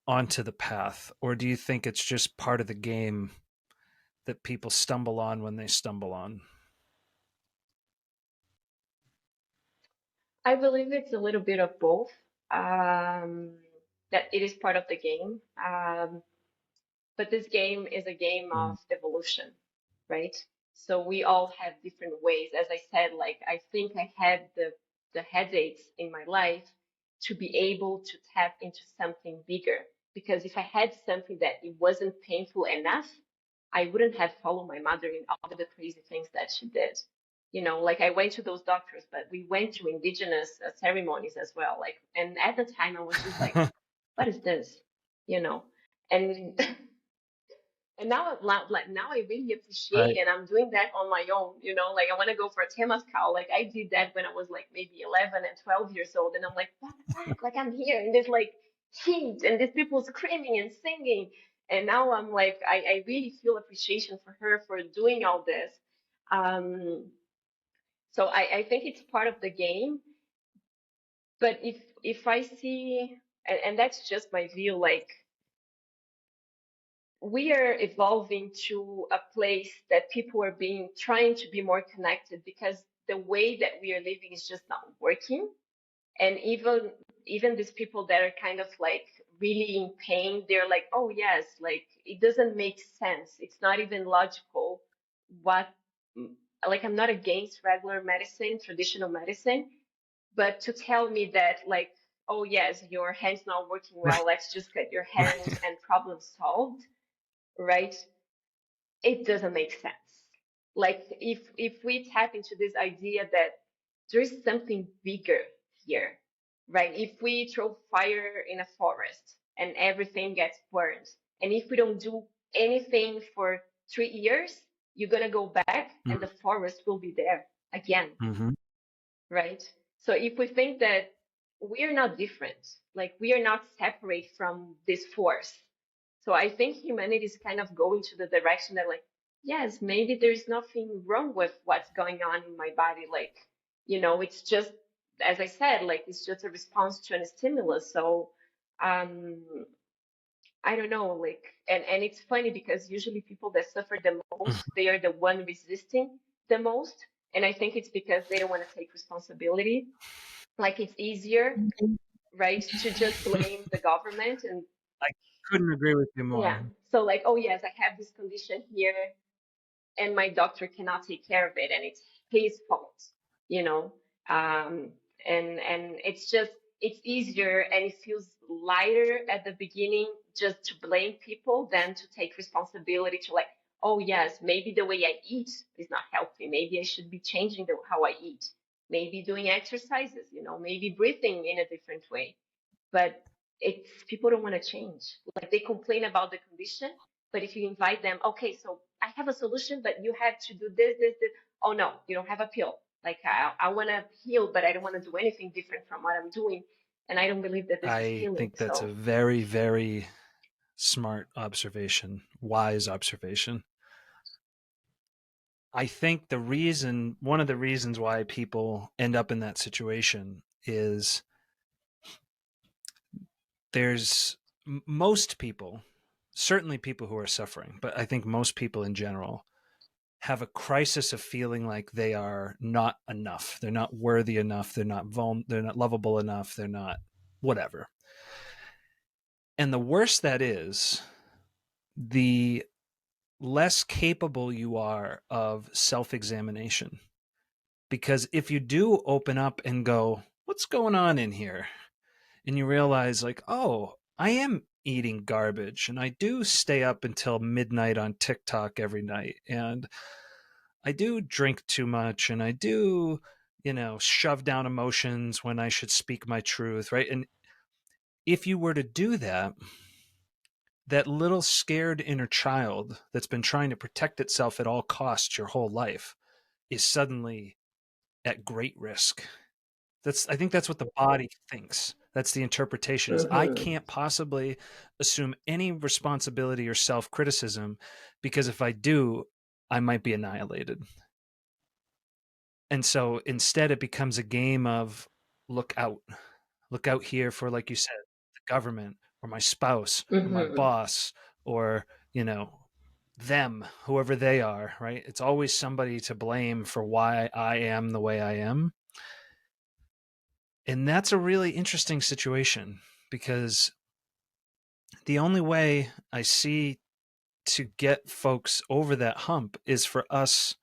onto the path? Or do you think it's just part of the game that people stumble on when they stumble on? I believe it's a little bit of both. Um, that it is part of the game. But this game is a game Mm. of evolution, right? So we all have different ways. As I said, like I think I had the headaches in my life to be able to tap into something bigger. Because if I had something that it wasn't painful enough, I wouldn't have followed my mother in all the crazy things that she did. Like I went to those doctors, but we went to indigenous ceremonies as well. Like, and at the time I was just like, what is this? You know, and And now I really appreciate, Right. and I'm doing that on my own. Like I want to go for a temazcal. Like I did that when I was like maybe 11 and 12 years old, and I'm like, what the fuck? Like I'm here in this like heat, and these people screaming and singing, and now I'm like, I really feel appreciation for her for doing all this. Um, so I think it's part of the game. But if I see, and that's just my view, like we are evolving to a place that people are being trying to be more connected because the way that we are living is just not working. And even these people that are kind of like really in pain, they're like, oh yes, like it doesn't make sense, it's not even logical what, like, I'm not against regular medicine, traditional medicine, but to tell me that, like, oh yes, your hand's not working Right. well, let's just cut your hand Right. and problem solved, right? It doesn't make sense. Like, if we tap into this idea that there is something bigger here, right? If we throw fire in a forest and everything gets burned, and if we don't do anything for 3 years, you're gonna go back and the forest will be there again, Mm-hmm. right? So if we think that we are not different, like we are not separate from this force, so I think humanity is kind of going to the direction that, like, yes, maybe there's nothing wrong with what's going on in my body. Like, it's just, as I said, like, it's just a response to a stimulus. So, um, I don't know, like, and it's funny because usually people that suffer the most, they are the one resisting the most. And I think it's because they don't want to take responsibility. Like, it's easier, right, to just blame the government and I couldn't agree with you yeah. more. So like, oh yes, I have this condition here and my doctor cannot take care of it and it's his fault, you know. Um and it's just, it's easier and it feels lighter at the beginning just to blame people than to take responsibility to, like, oh yes, maybe the way I eat is not healthy. Maybe I should be changing how I eat. Maybe doing exercises, maybe breathing in a different way. But it's, people don't want to change. Like, they complain about the condition, but if you invite them, okay, so I have a solution, but you have to do this, this, this. Oh no, you don't have a pill. Like, I want to heal, but I don't want to do anything different from what I'm doing. And I don't believe that this is I healing. think that's a So, very, very smart observation, wise observation. I think one of the reasons why people end up in that situation is there's most people, certainly people who are suffering, but I think most people in general have a crisis of feeling like they are not enough. They're not worthy enough. They're not lovable enough. They're not whatever. And the worse that is, the less capable you are of self-examination. Because if you do open up and go, what's going on in here? And you realize, like, oh, I am eating garbage and I do stay up until midnight on TikTok every night. And I do drink too much and I do, shove down emotions when I should speak my truth, right? And if you were to do that, that little scared inner child that's been trying to protect itself at all costs your whole life is suddenly at great risk. I think that's what the body thinks. That's the interpretation, is I mm-hmm, can't possibly assume any responsibility or self-criticism because if I do, I might be annihilated. And so instead it becomes a game of look out. Look out here for, like you said, the government or my spouse or my mm-hmm, boss or, you know, them, whoever they are, right? It's always somebody to blame for why I am the way I am. And that's a really interesting situation because the only way I see to get folks over that hump is for us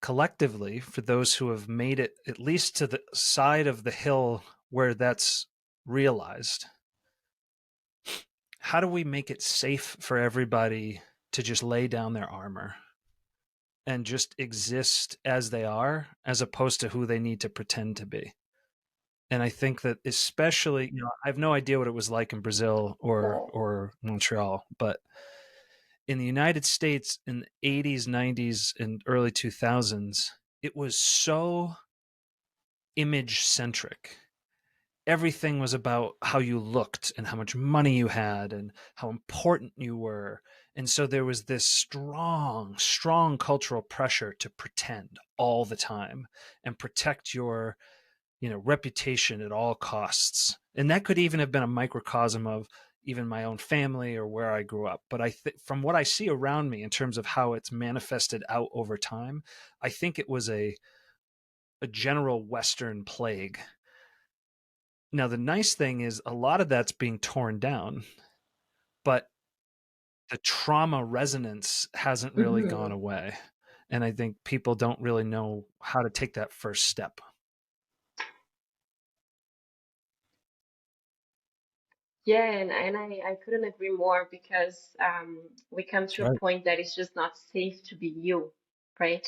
collectively, for those who have made it at least to the side of the hill where that's realized. How do we make it safe for everybody to just lay down their armor and just exist as they are, as opposed to who they need to pretend to be? And I think that especially, I have no idea what it was like in Brazil or Montreal, but in the United States in the 80s, 90s, and early 2000s, it was so image centric. Everything was about how you looked and how much money you had and how important you were. And so there was this strong, strong cultural pressure to pretend all the time and protect your, reputation at all costs. And that could even have been a microcosm of even my own family or where I grew up. But from what I see around me in terms of how it's manifested out over time, I think it was a general Western plague. Now, the nice thing is a lot of that's being torn down, but the trauma resonance hasn't really gone Hmm. away. And I think people don't really know how to take that first step. Yeah, and I couldn't agree more because we come to a Right. point that it's just not safe to be you, right?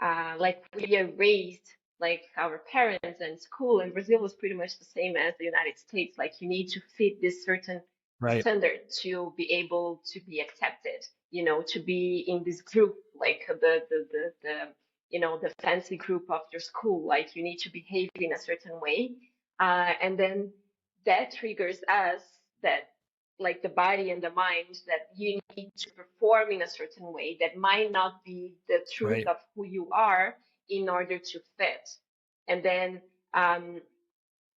Like we are raised, like our parents and school, and Brazil was pretty much the same as the United States. Like you need to fit this certain Right. standard to be able to be accepted, to be in this group, like the fancy group of your school. Like you need to behave in a certain way, and then that triggers us that like the body and the mind that you need to perform in a certain way that might not be the truth Right. of who you are in order to fit. And then um,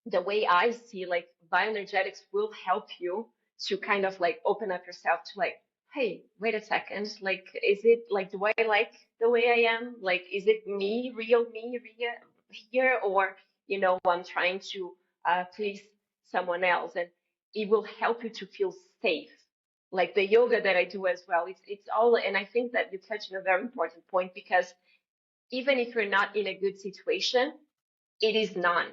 the way I see like bioenergetics will help you to kind of like open up yourself to like, hey, wait a second, like, is it like, do I like the way I am? Like, is it me real here, or I'm trying to please someone else, and it will help you to feel safe. Like the yoga that I do as well, it's all, and I think that you touched on a very important point because even if you're not in a good situation, it is none.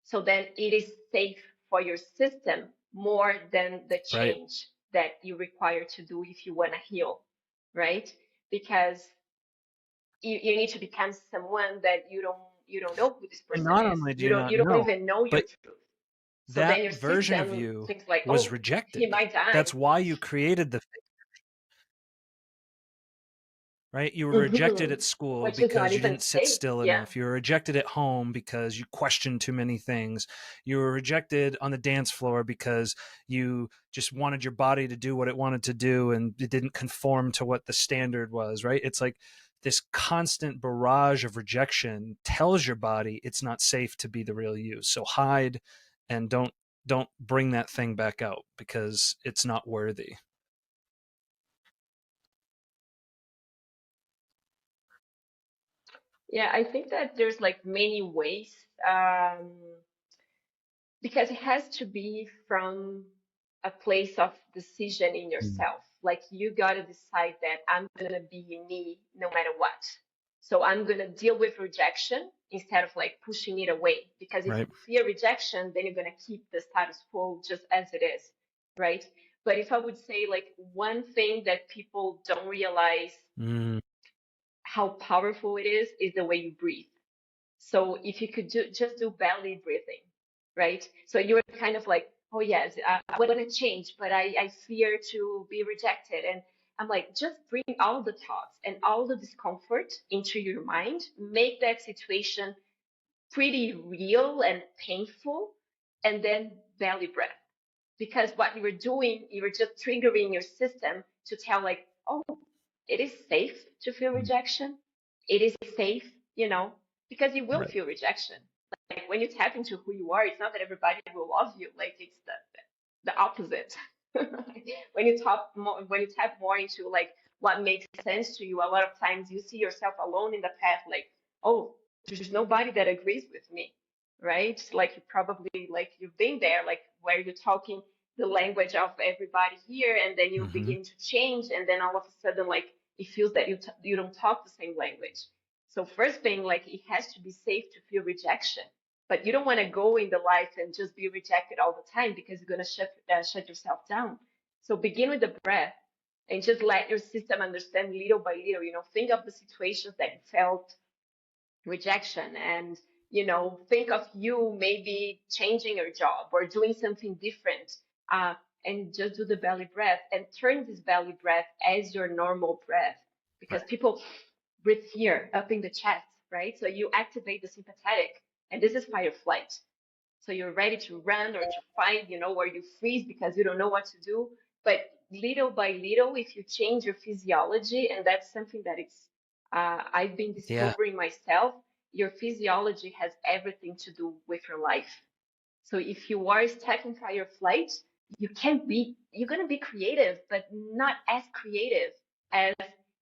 So then it is safe for your system more than the Right. change that you require to do if you want to heal, right? Because you need to become someone that you don't know who this And person not is. only do You you don't not you don't know, even know your but truth. So then that your version of system you thinks like, was oh, he rejected. might die. That's why you created the right? You were rejected Hmm. at school Which is not because you even didn't sit safe. still Yeah. enough. You were rejected at home because you questioned too many things. You were rejected on the dance floor because you just wanted your body to do what it wanted to do and it didn't conform to what the standard was, right? It's like this constant barrage of rejection tells your body it's not safe to be the real you. So hide and don't bring that thing back out because it's not worthy. Yeah, I think that there's like many ways. Because it has to be from a place of decision in Mm. yourself. Like you got to decide that I'm going to be me no matter what. So I'm going to deal with rejection instead of like pushing it away. Because if Right. you fear rejection, then you're going to keep the status quo just as it is, right? But if I would say like one thing that people don't realize Mm. how powerful it is the way you breathe. So if you could just do belly breathing, right? So you're kind of like, oh yes, I want to change, but I fear to be rejected. And I'm like, just bring all the thoughts and all the discomfort into your mind, make that situation pretty real and painful, and then belly breath. Because what you were doing, you were just triggering your system to tell like, oh, it is safe to feel rejection. It is safe, because you will Right. feel rejection. Like when you tap into who you are, it's not that everybody will love you. Like it's the opposite. When you tap more into like what makes sense to you, a lot of times you see yourself alone in the path. Like, oh, there's nobody that agrees with me, right? Like you probably like you've been there, like where you're talking the language of everybody here, and then you Mm-hmm. begin to change, and then all of a sudden, like it feels that you don't talk the same language. So first thing, like it has to be safe to feel rejection, but you don't want to go in the life and just be rejected all the time because you're gonna shut yourself down. So begin with the breath and just let your system understand little by little. Think of the situations that you felt rejection, and think of you maybe changing your job or doing something different, uh, and just do the belly breath and turn this belly breath as your normal breath, Right. because people breathe here up in the chest, right? So you activate the sympathetic, and this is fight or flight. So you're ready to run or to fight, or you freeze because you don't know what to do. But little by little, if you change your physiology, and that's something that I've been Yeah. discovering myself, your physiology has everything to do with your life. So if you are stuck in fight or flight, you're going to be creative, but not as creative as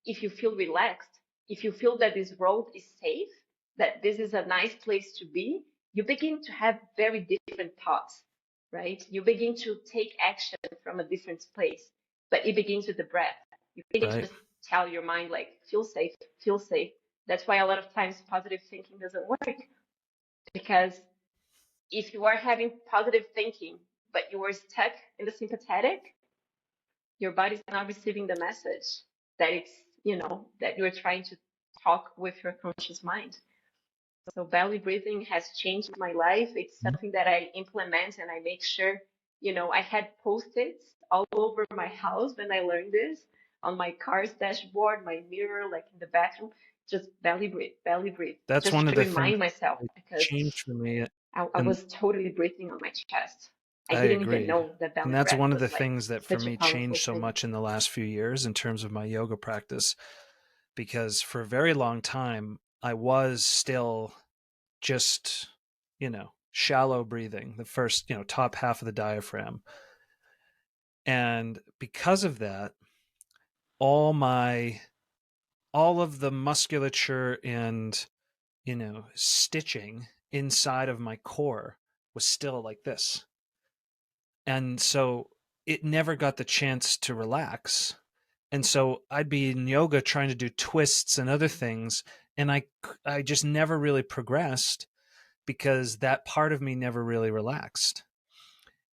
if you feel relaxed. If you feel that this road is safe, that this is a nice place to be, you begin to have very different thoughts, right? You begin to take action from a different place. but it begins with the breath. You really Right. just tell your mind, like, feel safe, feel safe. That's why a lot of times positive thinking doesn't work, because if you are having positive thinking, but you are stuck in the sympathetic, your body's not receiving the message that it's, that you're trying to talk with your conscious mind. So belly breathing has changed my life. It's something that I implement, and I make sure, I had post-its all over my house when I learned this, on my car's dashboard, my mirror, like in the bathroom, just belly breathe, That's just one of to the things remind myself, that because changed for me. I And was totally breathing on my chest. I I didn't even agree. know that And belly that's breath one of the was like things that for such a me powerful changed so thing. much in the last few years in terms of my yoga practice, because for a very long time, I was still just, shallow breathing, the first, top half of the diaphragm. And because of that, all my, all of the musculature and, stitching inside of my core was still like this. And so it never got the chance to relax. And so I'd be in yoga trying to do twists and other things, and I just never really progressed because that part of me never really relaxed.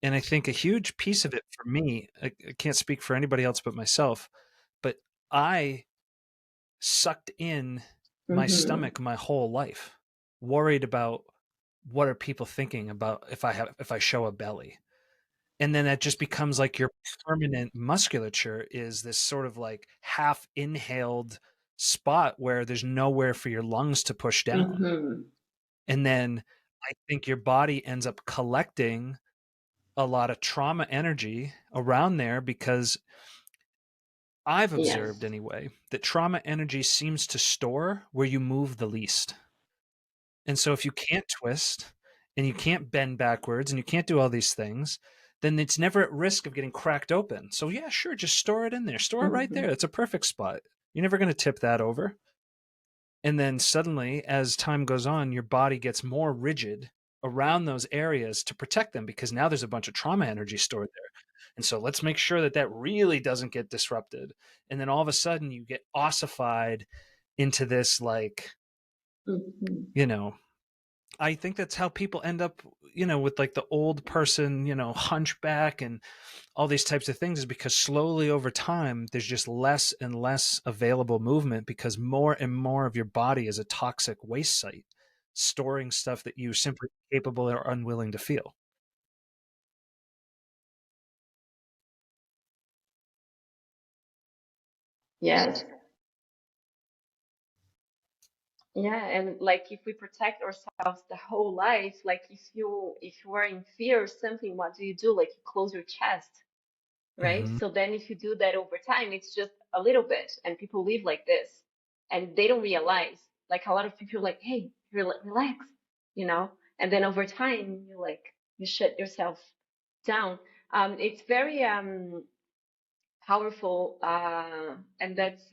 And I think a huge piece of it for me, I can't speak for anybody else but myself, but I sucked in my Mm-hmm. stomach my whole life, worried about what are people thinking about if I show a belly. And then that just becomes like your permanent musculature is this sort of like half inhaled spot where there's nowhere for your lungs to push down. Mm-hmm. And then I think your body ends up collecting a lot of trauma energy around there because I've Yes. observed anyway that trauma energy seems to store where you move the least. And so if you can't twist and you can't bend backwards and you can't do all these things, then it's never at risk of getting cracked open. So yeah, sure, just store it in there. Store it right Mm-hmm. there. It's a perfect spot. You're never going to tip that over. And then suddenly, as time goes on, your body gets more rigid around those areas to protect them because now there's a bunch of trauma energy stored there. And so let's make sure that that really doesn't get disrupted. And then all of a sudden you get ossified into this, like, Mm-hmm. you know, I think that's how people end up, with like the old person, hunchback and all these types of things, is because slowly over time, there's just less and less available movement because more and more of your body is a toxic waste site, storing stuff that you simply capable or unwilling to feel. Yes. Yeah, and like if we protect ourselves the whole life, like if you are in fear of something, what do? Like you close your chest, right? Mm-hmm. So then if you do that over time, it's just a little bit, and people live like this, and they don't realize. Like a lot of people are like, hey, relax, you know, and then over time you shut yourself down. It's very powerful, and that's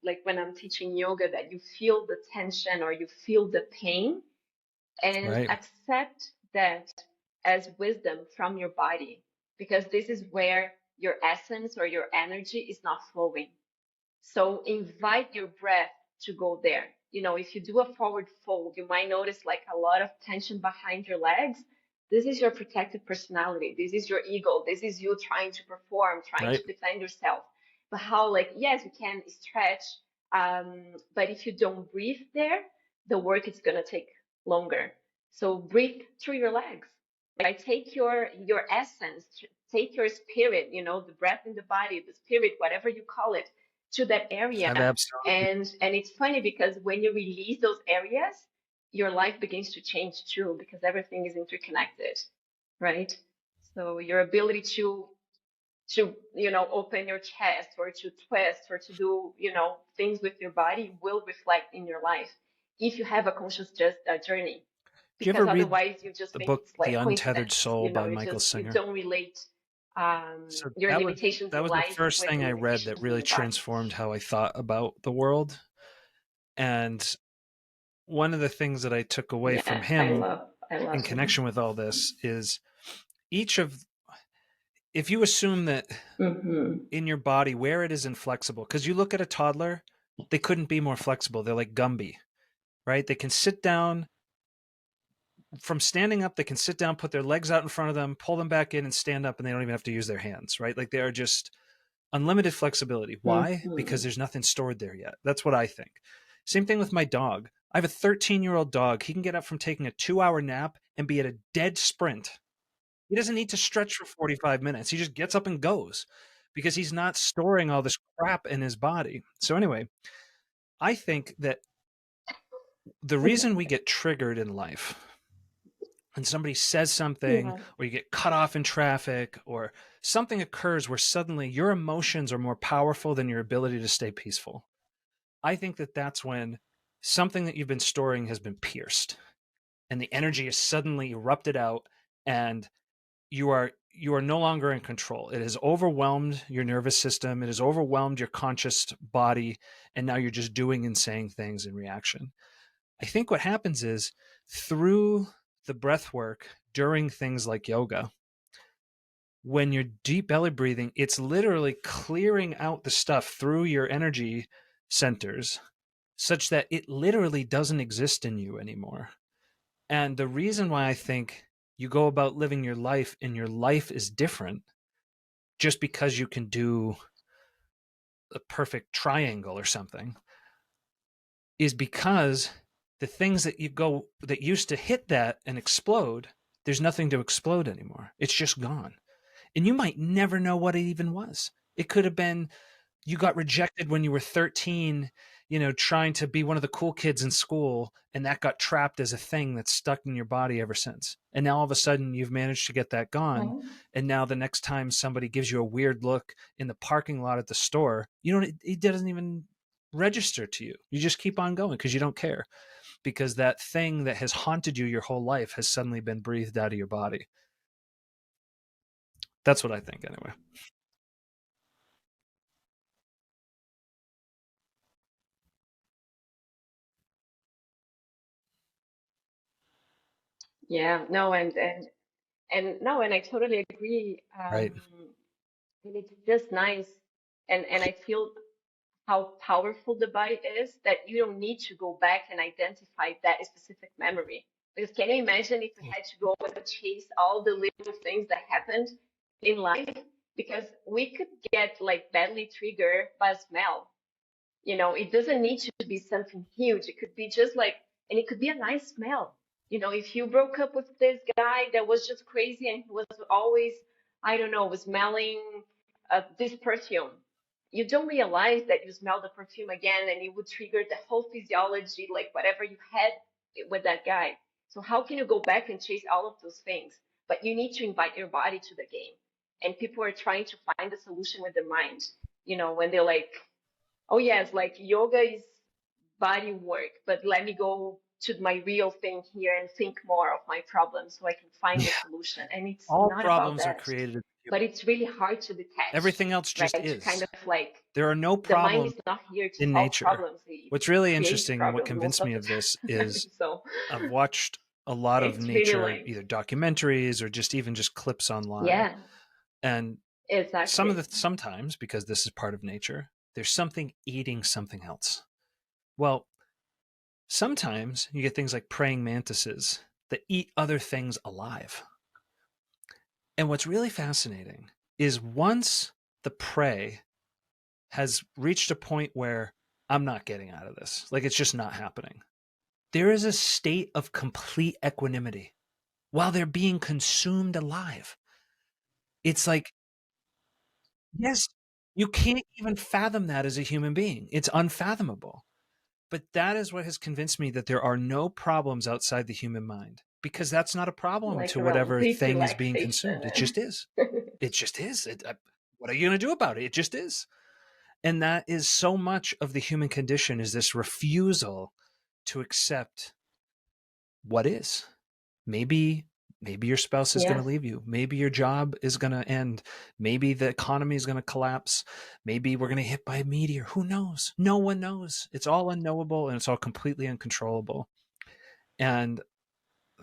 like when I'm teaching yoga, that you feel the tension or you feel the pain and Right. accept that as wisdom from your body, because this is where your essence or your energy is not flowing. So invite your breath to go there. If you do a forward fold, you might notice like a lot of tension behind your legs. This is your protected personality. This is your ego. This is you trying to perform, trying Right. to defend yourself. But how, like, yes, you can stretch, but if you don't breathe there, the work is gonna take longer. So breathe through your legs. Like take your essence, take your spirit, the breath in the body, the spirit, whatever you call it, to that area. I've absolutely. And it's funny because when you release those areas, your life begins to change too, because everything is interconnected, right? So your ability to open your chest or to twist or to do things with your body will reflect in your life if you have a conscious just journey, Do you because ever read otherwise you just the think book it's The like Untethered coincidence. Soul by You Michael just you Singer? don't relate So your limitations that in was the life first with thing the I read that limitations in really your body. transformed how I thought about the world. And one of the things that I took away from Yes, I him love I in love him. connection with all this is each of if you assume that Mm-hmm. in your body where it is inflexible, because you look at a toddler, they couldn't be more flexible. They're like Gumby, right? They can sit down from standing up, they can sit down, put their legs out in front of them, pull them back in and stand up, and they don't even have to use their hands, right? Like they are just unlimited flexibility. Why? Because Mm-hmm. there's nothing stored there yet. That's what I think. Same thing with my dog. I have a 13-year-old dog. He can get up from taking a 2-hour nap and be at a dead sprint. He doesn't need to stretch for 45 minutes. He just gets up and goes because he's not storing all this crap in his body. So, anyway, I think that the reason we get triggered in life and somebody says something Yeah. or you get cut off in traffic or something occurs where suddenly your emotions are more powerful than your ability to stay peaceful. I think that that's when something that you've been storing has been pierced and the energy is suddenly erupted out and you are no longer in control. It has overwhelmed your nervous system, it has overwhelmed your conscious body, and now you're just doing and saying things in reaction. I think what happens is through the breath work during things like yoga, when you're deep belly breathing, it's literally clearing out the stuff through your energy centers such that it literally doesn't exist in you anymore. And the reason why I think you go about living your life and your life is different just because you can do a perfect triangle or something is because the things that you go that used to hit that and explode, there's nothing to explode anymore. It's just gone. And you might never know what it even was. It could have been you got rejected when you were 13, trying to be one of the cool kids in school, and that got trapped as a thing that's stuck in your body ever since. And now all of a sudden you've managed to get that gone. Oh, And now the next time somebody gives you a weird look in the parking lot at the store, it doesn't even register to you. You just keep on going because you don't care. Because that thing that has haunted you your whole life has suddenly been breathed out of your body. That's what I think, anyway. yeah. No, and no, and I totally agree. Right. And it's just nice, and I feel how powerful the body is that you don't need to go back and identify that specific memory. Because can you imagine if we had to go and chase all the little things that happened in life? Because we could get like badly triggered by smell. It doesn't need to be something huge. It could be just like, and it could be a nice smell. If you broke up with this guy that was just crazy and he was always, I don't know, was smelling this perfume, you don't realize that you smell the perfume again and it would trigger the whole physiology, like whatever you had with that guy. So how can you go back and chase all of those things? But you need to invite your body to the game. And people are trying to find a solution with their mind. When they're like, oh yes, like yoga is body work, but let me go to my real thing here and think more of my problems so I can find Yeah. the solution. And it's All not about problems are that. created. But it's really hard to detach, Everything else just right? To kind is. of like There are no the mind problems is not here to in solve nature. problems. It What's really creates interesting and what problems most convinced of me the of this time. is So I've watched a lot of it's really nature, like, either documentaries or just even just clips online. yeah, And exactly. sometimes, because this is part of nature, there's something eating something else. Well, sometimes you get things like praying mantises that eat other things alive. And what's really fascinating is once the prey has reached a point where I'm not getting out of this, like it's just not happening, there is a state of complete equanimity while they're being consumed alive. It's like, yes, you can't even fathom that as a human being. It's unfathomable. But that is what has convinced me that there are no problems outside the human mind because that's not a problem Like to a whatever complete thing is being relaxation. consumed. It just is. It just is. What are you going to do about it? It just is. And that is so much of the human condition is this refusal to accept what is. Maybe your spouse is going to Yes. leave you. Maybe your job is going to end. Maybe the economy is going to collapse. Maybe we're going to get hit by a meteor. Who knows? No one knows. It's all unknowable and it's all completely uncontrollable. And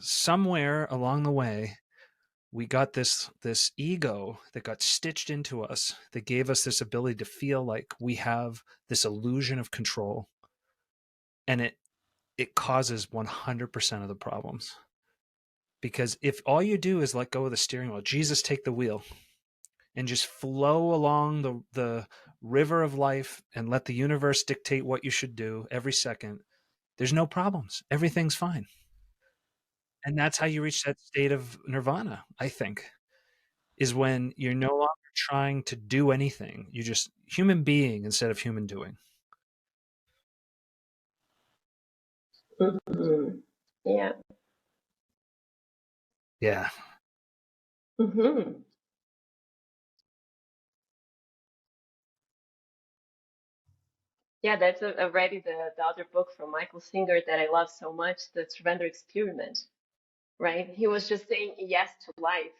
somewhere along the way, we got this ego that got stitched into us that gave us this ability to feel like we have this illusion of control, and it causes 100% of the problems. Because if all you do is let go of the steering wheel, Jesus, take the wheel, and just flow along the river of life and let the universe dictate what you should do every second, there's no problems. Everything's fine. And that's how you reach that state of nirvana, I think, is when you're no longer trying to do anything. You just human being instead of human doing. Hmm. Yeah. Yeah. Hmm. Yeah, that's already the other book from Michael Singer that I love so much, The Surrender Experiment, right? He was just saying yes to life,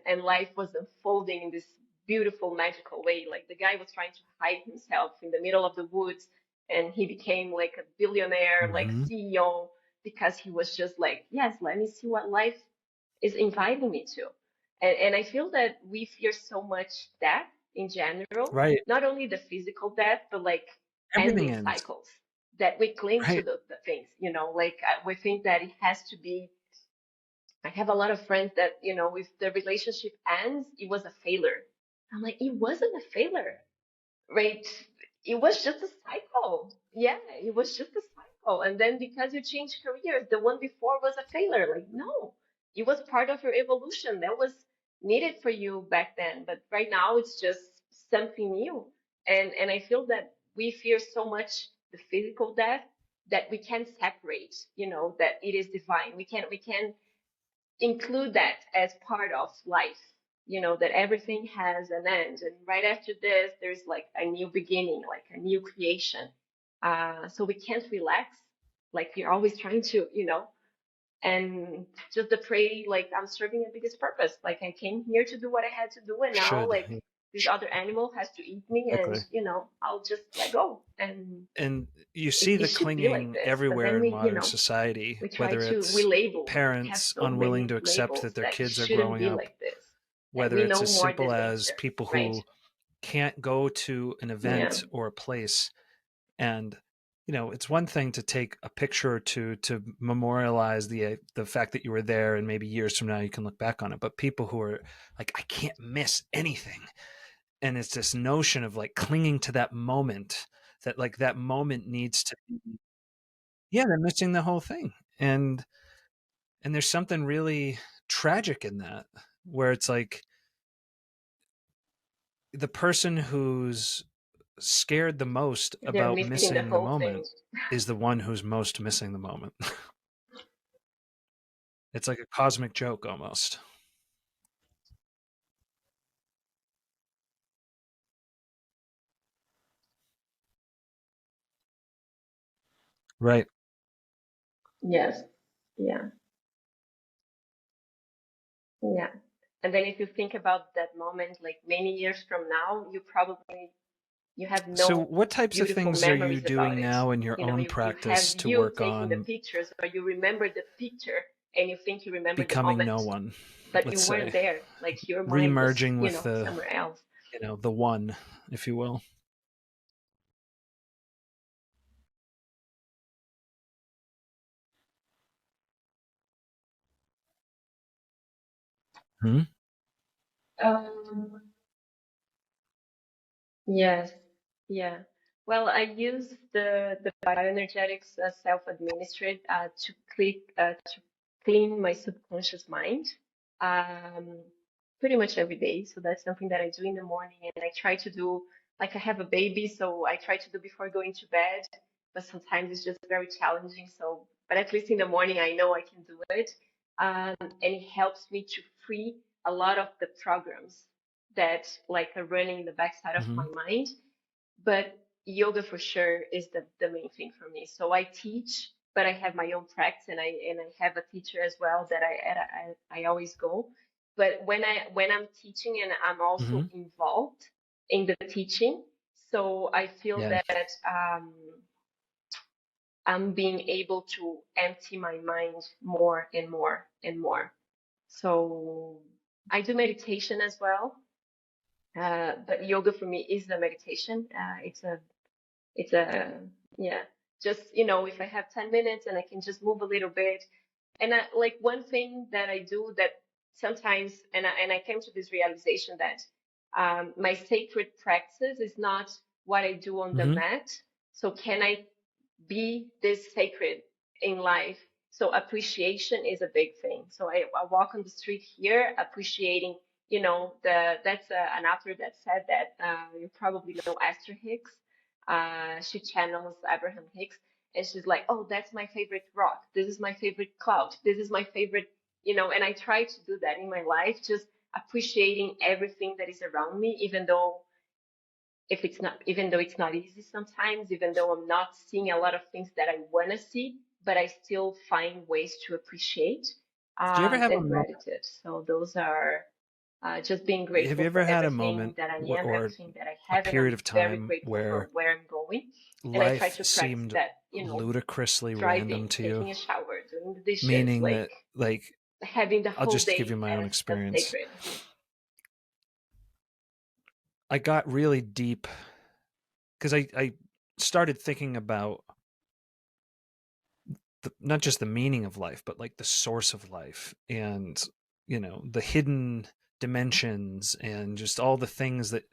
and life was unfolding in this beautiful, magical way. Like the guy was trying to hide himself in the middle of the woods, and he became like a billionaire, like Mm-hmm. CEO, because he was just like, yes, let me see what life is inviting me to. And I feel that we fear so much death in general, Right. not only the physical death, but like Everything ending ends. cycles, that we cling to Right. the things, like we think that it has to be. I have a lot of friends that, if the relationship ends, it was a failure. I'm like, it wasn't a failure, right? It was just a cycle. Yeah, it was just a cycle. And then because you changed careers, the one before was a failure. Like, no, it was part of your evolution. That was needed for you back then. But right now it's just something new. And I feel that we fear so much the physical death that we can't separate, that it is divine. We can include that as part of life, that everything has an end. And right after this, there's like a new beginning, like a new creation. So we can't relax. Like we're always trying to, and just to pray, like I'm serving a biggest purpose. Like I came here to do what I had to do. And now Should. like this other animal has to eat me and, Exactly. I'll just let go. And And you it, see it the should be like clinging this. But everywhere then in we, modern society, we try whether to it's relabel. Like we have parents so unwilling many to accept labels that their that it kids are shouldn't growing be up, like this. That whether we it's know as more simple than as danger, people right? who can't go to an Yeah. event or a place. And it's one thing to take a picture or two to memorialize the fact that you were there, and maybe years from now you can look back on it. But people who are like, I can't miss anything, and it's this notion of like clinging to that moment, that like that moment needs to be, yeah, they're missing the whole thing. And there's something really tragic in that, where it's like the person who's scared the most They're about missing the missing the whole thing. moment is the one who's most missing the moment. It's like a cosmic joke almost. Right. Yes. Yeah. Yeah. And then if you think about that moment, like many years from now, you have So no what types of beautiful things are you memories about doing it. now in your own You have practice to you work taking the on pictures, or you remember the picture and you think you remember the becoming no moment, one, but you let's weren't say, there. Like your mind was, remerging with the, somewhere else. the one, if you will? Hmm? Um, Yes, yeah. Well, I use the bioenergetics self-administered to clean my subconscious mind um, pretty much every day. So that's something that I do in the morning, and I try to do like I have a baby, so I try to do before going to bed. But sometimes it's just very challenging. So, but at least in the morning, I know I can do it, and it helps me to free a lot of the programs that like are running in the backside of Hmm. my mind. But yoga for sure is the main thing for me. So I teach, but I have my own practice, and I have a teacher as well that I always go. But when I'm teaching and I'm also Hmm. involved in the teaching, so I feel Yeah. that I'm being able to empty my mind more and more and more. So I do meditation as well. But yoga for me is the meditation. It's a, yeah, just, if I have 10 minutes and I can just move a little bit. And like one thing that I do that sometimes, and I came to this realization that my sacred practice is not what I do on the Hmm. mat. So can I be this sacred in life? So appreciation is a big thing. So I walk on the street here appreciating, that's an author that said that, you probably know Esther Hicks. She channels Abraham Hicks, and she's like, oh, that's my favorite rock. This is my favorite cloud. This is my favorite, and I try to do that in my life, just appreciating everything that is around me, even though it's not easy sometimes, even though I'm not seeing a lot of things that I want to see, but I still find ways to appreciate, Do you ever have a and moment? gratitude. So those are, just being Have grateful you for ever had a everything moment that I am, or everything that I a have, and I'm period of very time grateful for where where I'm going. And I try life to practice seemed that, ludicrously random driving, to you? taking a shower, doing the dishes, Meaning like that, like, having the I'll whole just give you day my own as experience. sacred. I got really deep because I started thinking about not just the meaning of life, but like the source of life and, the hidden dimensions and just all the things that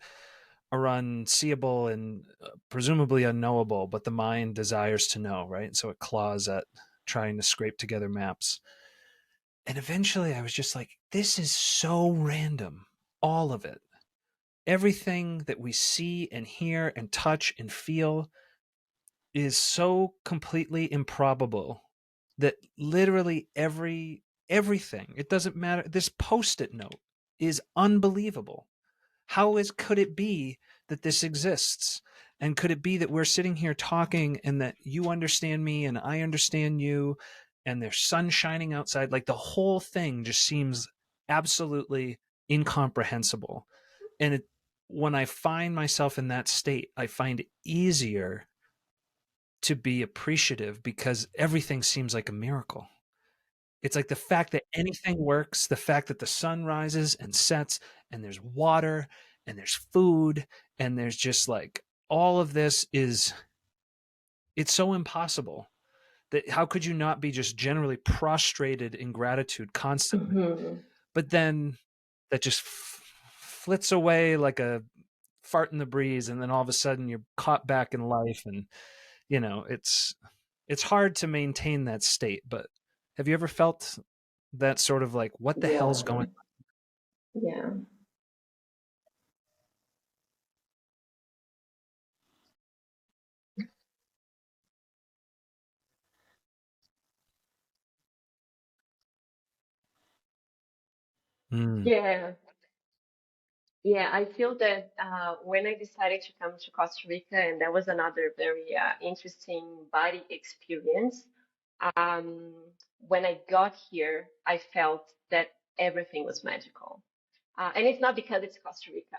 are unseeable and presumably unknowable, but the mind desires to know, right? So it claws at trying to scrape together maps. And eventually I was just like, this is so random. All of it. Everything that we see and hear and touch and feel is so completely improbable that literally everything, it doesn't matter. This post-it note is unbelievable. Could it be that this exists? And could it be that we're sitting here talking and that you understand me and I understand you and there's sun shining outside? Like the whole thing just seems absolutely incomprehensible. And when I find myself in that state, I find it easier to be appreciative because everything seems like a miracle. It's like the fact that anything works, the fact that the sun rises and sets and there's water and there's food and there's just like all of this is it's so impossible that how could you not be just generally prostrated in gratitude constantly? Hmm. But then that just flits away like a fart in the breeze and then all of a sudden you're caught back in life and it's hard to maintain that state. But have you ever felt that sort of like what the hell's Yeah, going yeah, on? yeah. Yeah, I feel that when I decided to come to Costa Rica, and that was another very interesting body experience. Um, when I got here, I felt that everything was magical. And it's not because it's Costa Rica,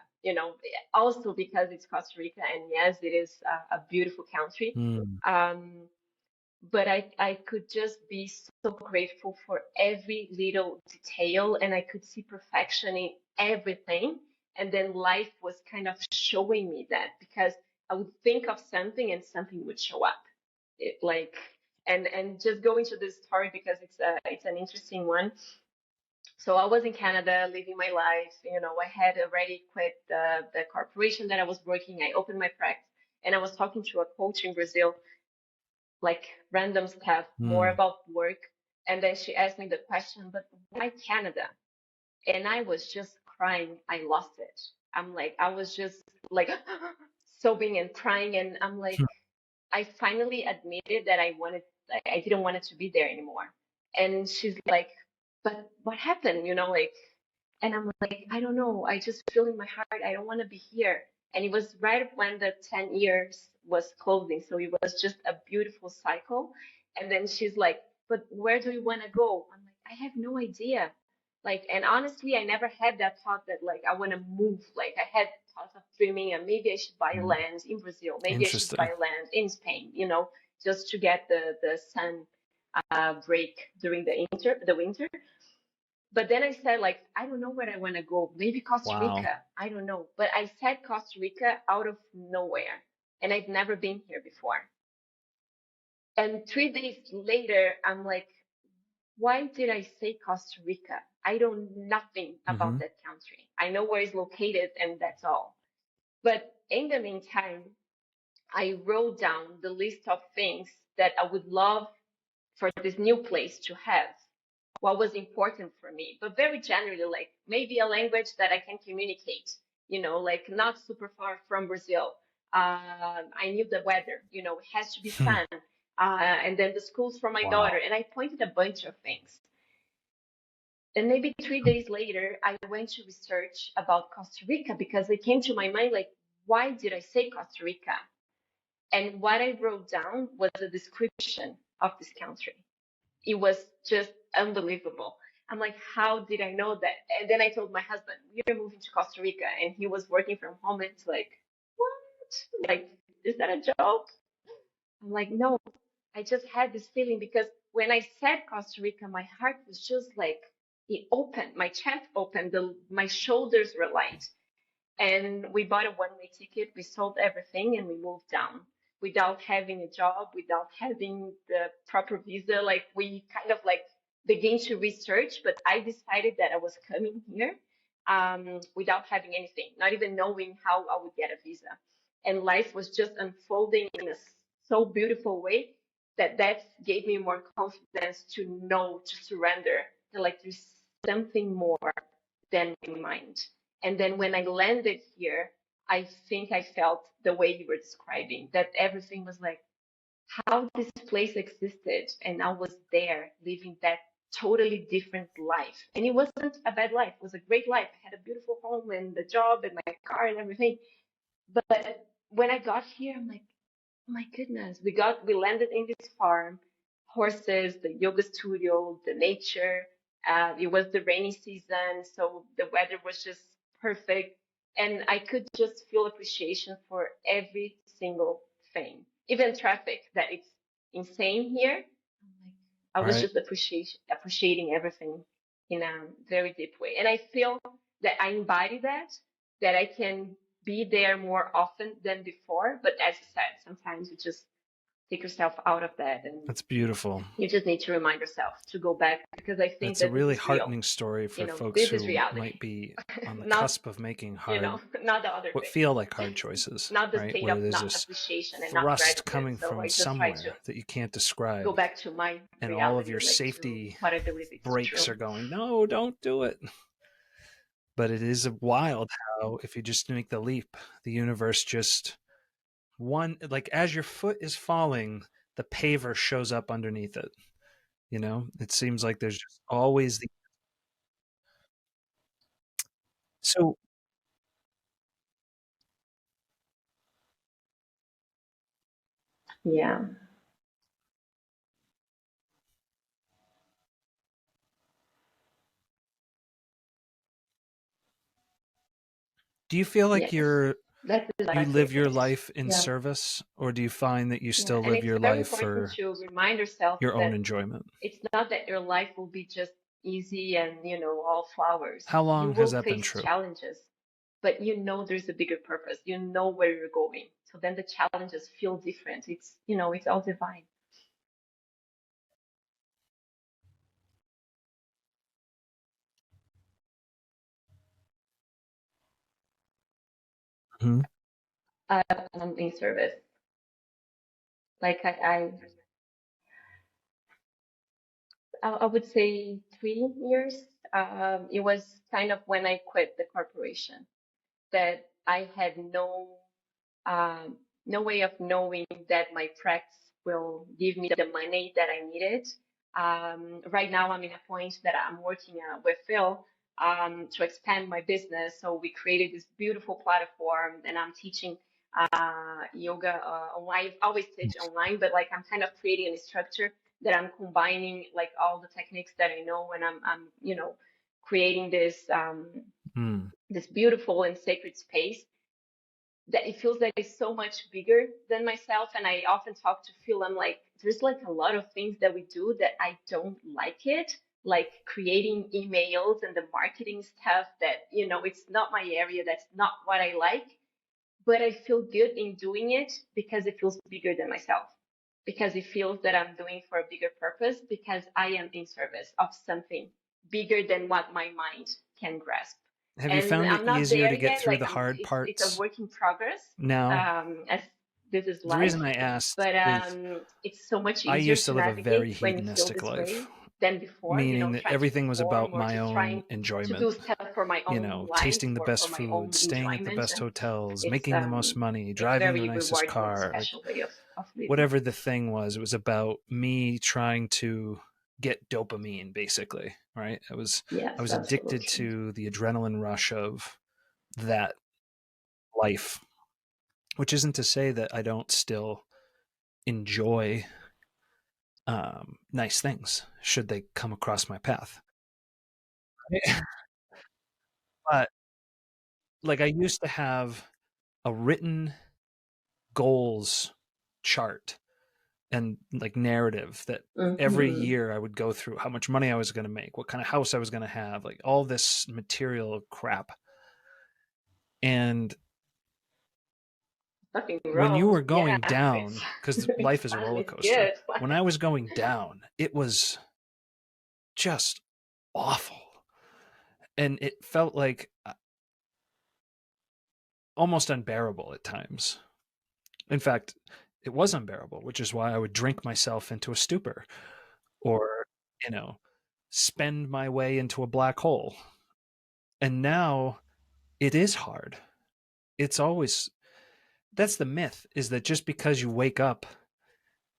also because it's Costa Rica, and yes, it is a beautiful country. Mm. Um, but I could just be so grateful for every little detail, and I could see perfection in everything. And then life was kind of showing me that because I would think of something and something would show up. It like and just go into this story because it's an interesting one. So I was in Canada living my life. I had already quit the corporation that I was working. I opened my practice and I was talking to a coach in Brazil, like random stuff, more Mm. about work. And then she asked me the question, but why Canada? And I was just crying. I lost it. I was just like sobbing and crying. And I'm like, I finally admitted that I didn't want it to be there anymore. And she's like, but what happened? And I'm like, I don't know. I just feel in my heart, I don't want to be here. And it was right when the 10 years was closing. So it was just a beautiful cycle. And then she's like, but where do you want to go? I'm like, I have no idea. And honestly, I never had that thought that like I want to move. Like I had thoughts of dreaming and maybe I should buy Mm. land in Brazil. Maybe I should buy Interesting. land in Spain, just to get the sun break during the winter. But then I said, like, I don't know where I want to go. Maybe Costa Wow. Rica. I don't know. But I said Costa Rica out of nowhere. And I've never been here before. And 3 days later, I'm like, why did I say Costa Rica? I know nothing Mm-hmm. about that country. I know where it's located, and that's all. But in the meantime, I wrote down the list of things that I would love for this new place to have, what was important for me, but very generally, like maybe a language that I can communicate, like not super far from Brazil. I knew the weather, it has to be sun. And then the schools for my daughter. Wow. And I pointed a bunch of things. And maybe 3 days later, I went to research about Costa Rica because it came to my mind, like, why did I say Costa Rica? And what I wrote down was a description of this country. It was just unbelievable. I'm like, how did I know that? And then I told my husband, we're moving to Costa Rica. And he was working from home. And it's like, what? Like, is that a joke? I'm like, no, I just had this feeling because when I said Costa Rica, my heart was just like, it opened, my chest opened, my shoulders were light. And we bought a one-way ticket. We sold everything and we moved down without having a job, without having the proper visa. Like we kind of like began to research, but I decided that I was coming here without having anything, not even knowing how I would get a visa. And life was just unfolding in a so beautiful way that gave me more confidence to know, to surrender, that like there's something more than my mind. And then when I landed here, I think I felt the way you were describing, that everything was like how this place existed. And I was there living that totally different life. And it wasn't a bad life, it was a great life. I had a beautiful home and the job and my car and everything. But when I got here, I'm like, oh my goodness, we landed in this farm, horses, the yoga studio, the nature. It was the rainy season, so the weather was just perfect, and I could just feel appreciation for every single thing, even traffic that it's insane here. I'm like, I was Right. just appreciating everything in a very deep way, and I feel that I embody that I can be there more often than before. But as you said, sometimes you just take yourself out of that and That's beautiful. you just need to remind yourself to go back because I think That's a that this really is real. heartening story for folks This is who reality, might be on the not, cusp of making hard, not the other what feel like hard thing, choices, not the right? state of Where there's not this appreciation and not thrust gratitude. coming So from I just try to somewhere that you can't go describe, back to my and all of reality, your like to safety what I believe it's brakes true. are going, no, don't do it. But it is wild how, if you just make the leap, the universe just one, like as your foot is falling, the paver shows up underneath it. It seems like there's just always the. So, Yeah. do you feel like Yes. That's you live exactly your it. life in Yeah. service, or do you find that you Yeah. still And live it's your very life important for to remind yourself your own that enjoyment? it's not that your life will be just easy and, all flowers. How You long has will that been face true? challenges, but there's a bigger purpose. You know where you're going. So then the challenges feel different. It's all divine. Hmm. Uh, in service. Like I would say 3 years. It was kind of when I quit the corporation that I had um, no way of knowing that my practice will give me the money that I needed. Right now, I'm in a point that I'm working with Phil to expand my business. So we created this beautiful platform, and I'm teaching yoga online. I always teach online, but like I'm kind of creating a structure that I'm combining like all the techniques that I know, and I'm creating Mm. this beautiful and sacred space that it feels like it's so much bigger than myself. And I often talk to Phil, I'm like, there's like a lot of things that we do that I don't like it, like creating emails and the marketing stuff that, it's not my area. That's not what I like, but I feel good in doing it because it feels bigger than myself, because it feels that I'm doing for a bigger purpose, because I am in service of something bigger than what my mind can grasp. Have you And found it I'm not easier there to get yet. through Like the hard it's a parts work in progress, now? as this is The reason life. I asked But is it's so much I easier used to to live a very navigate when you feel hedonistic this life, way than before, meaning that trying to everything was perform about or my just own trying to enjoyment. do stuff for my You own know, life, tasting the for best my food, own staying at the enjoyment. best And hotels, it's making the most money, it's driving the very nicest rewarding and car, like special way of living. whatever the thing was, it was about me trying to get dopamine, basically, right? I Yes, was addicted absolutely. to the adrenaline rush of that life, which isn't to say that I don't still enjoy nice things should they come across my path. But like I used to have a written goals chart and like narrative that every Mm-hmm. year I would go through how much money I was going to make, what kind of house I was going to have, like all this material crap. And Nothing when you wrong. were Yeah, going it's down, because it's life is a fun. roller It's coaster, good. when I was going down, it was just awful. And it felt like almost unbearable at times. In fact, it was unbearable, which is why I would drink myself into a stupor or, you know, spend my way into a black hole. And now it is hard. It's always, that's the myth, is that just because you wake up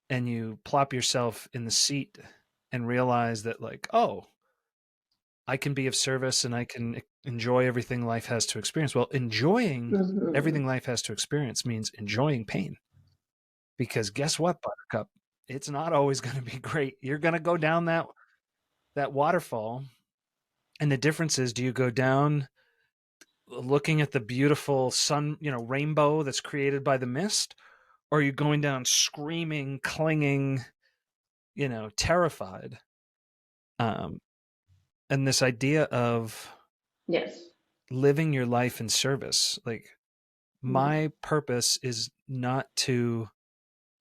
and you plop yourself in the seat and realize that, like, oh, I can be of service and I can enjoy everything life has to experience. Well, enjoying Mm-hmm. everything life has to experience means enjoying pain. Because guess what, Buttercup? It's not always going to be great. You're going to go down that waterfall, and the difference is, do you go down looking at the beautiful sun, rainbow that's created by the mist, or are you going down screaming, clinging, terrified? Um, and this idea of Yes. living your life in service, like Mm-hmm. my purpose is not to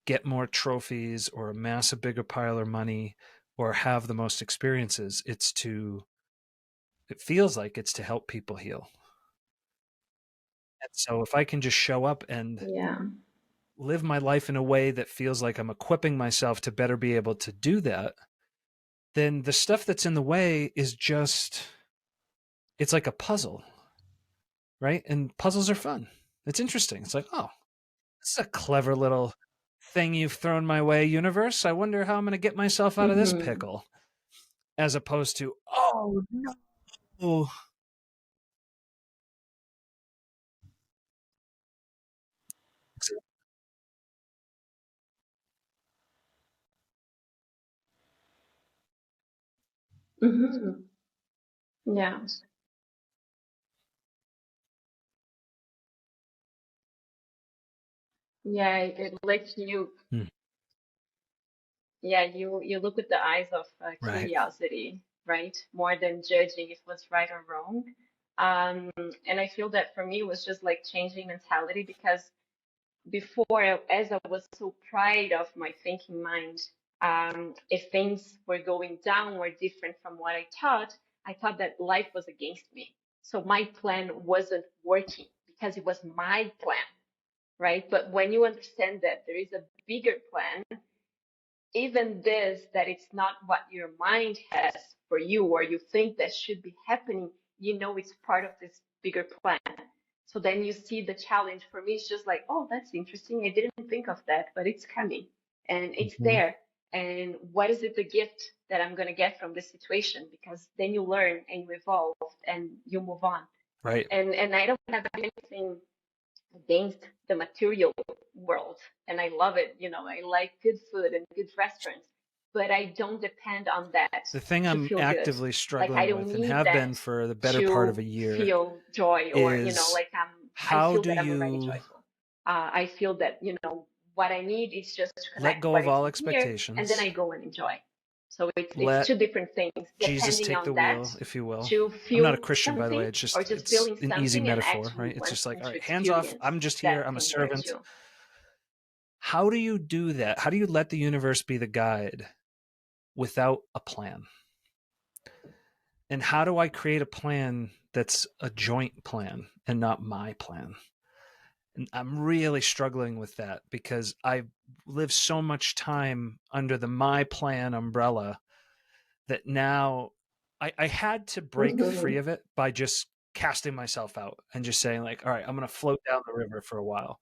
get more trophies or amass a bigger pile of money or have the most experiences. It feels like it's to help people heal. And so if I can just show up and Yeah. live my life in a way that feels like I'm equipping myself to better be able to do that, then the stuff that's in the way is just, it's like a puzzle, right? And puzzles are fun. It's interesting. It's like, oh, this is a clever little thing you've thrown my way, universe. I wonder how I'm going to get myself out of this Mm-hmm. pickle. As opposed to, oh no. Mm-hmm. Yeah. Yeah. It lets you. Hmm, Yeah, you look with the eyes of right. curiosity, right? More than judging if what's right or wrong. Um, and I feel that for me it was just like changing mentality, because before, as I was so proud of my thinking mind, if things were going down or different from what I thought that life was against me. So my plan wasn't working because it was my plan, right? But when you understand that there is a bigger plan, even this, that it's not what your mind has for you or you think that should be happening, it's part of this bigger plan. So then you see the challenge. For me, it's just like, oh, that's interesting. I didn't think of that, but it's coming and it's Mhm. there. And what is it, the gift that I'm going to get from this situation? Because then you learn and you evolve and you move on. Right. And I don't have anything against the material world, and I love it. I like good food and good restaurants, but I don't depend on that The thing to I'm feel good. actively Like I struggling don't with and need have that been for the better part of to a year feel joy, or is like I how feel do that I'm already you joyful. I feel that what I need is just to let connect go what of is all in here, and then expectations I go and enjoy. So it's Let two different things Jesus depending take on the that, wheel, if you will. to I'm not a feel Christian, by the way. something, or just It's feeling an easy something and metaphor, actually right? It's just like, wanting all to right, hands off. experience I'm just here. that I'm a thing there servant. too. How do you do that? How do you let the universe be the guide without a plan? And how do I create a plan that's a joint plan and not my plan? And I'm really struggling with that because I lived so much time under the my plan umbrella that now I had to break free Hmm. of it by just casting myself out and just saying, like, all right, I'm going to float down the river for a while.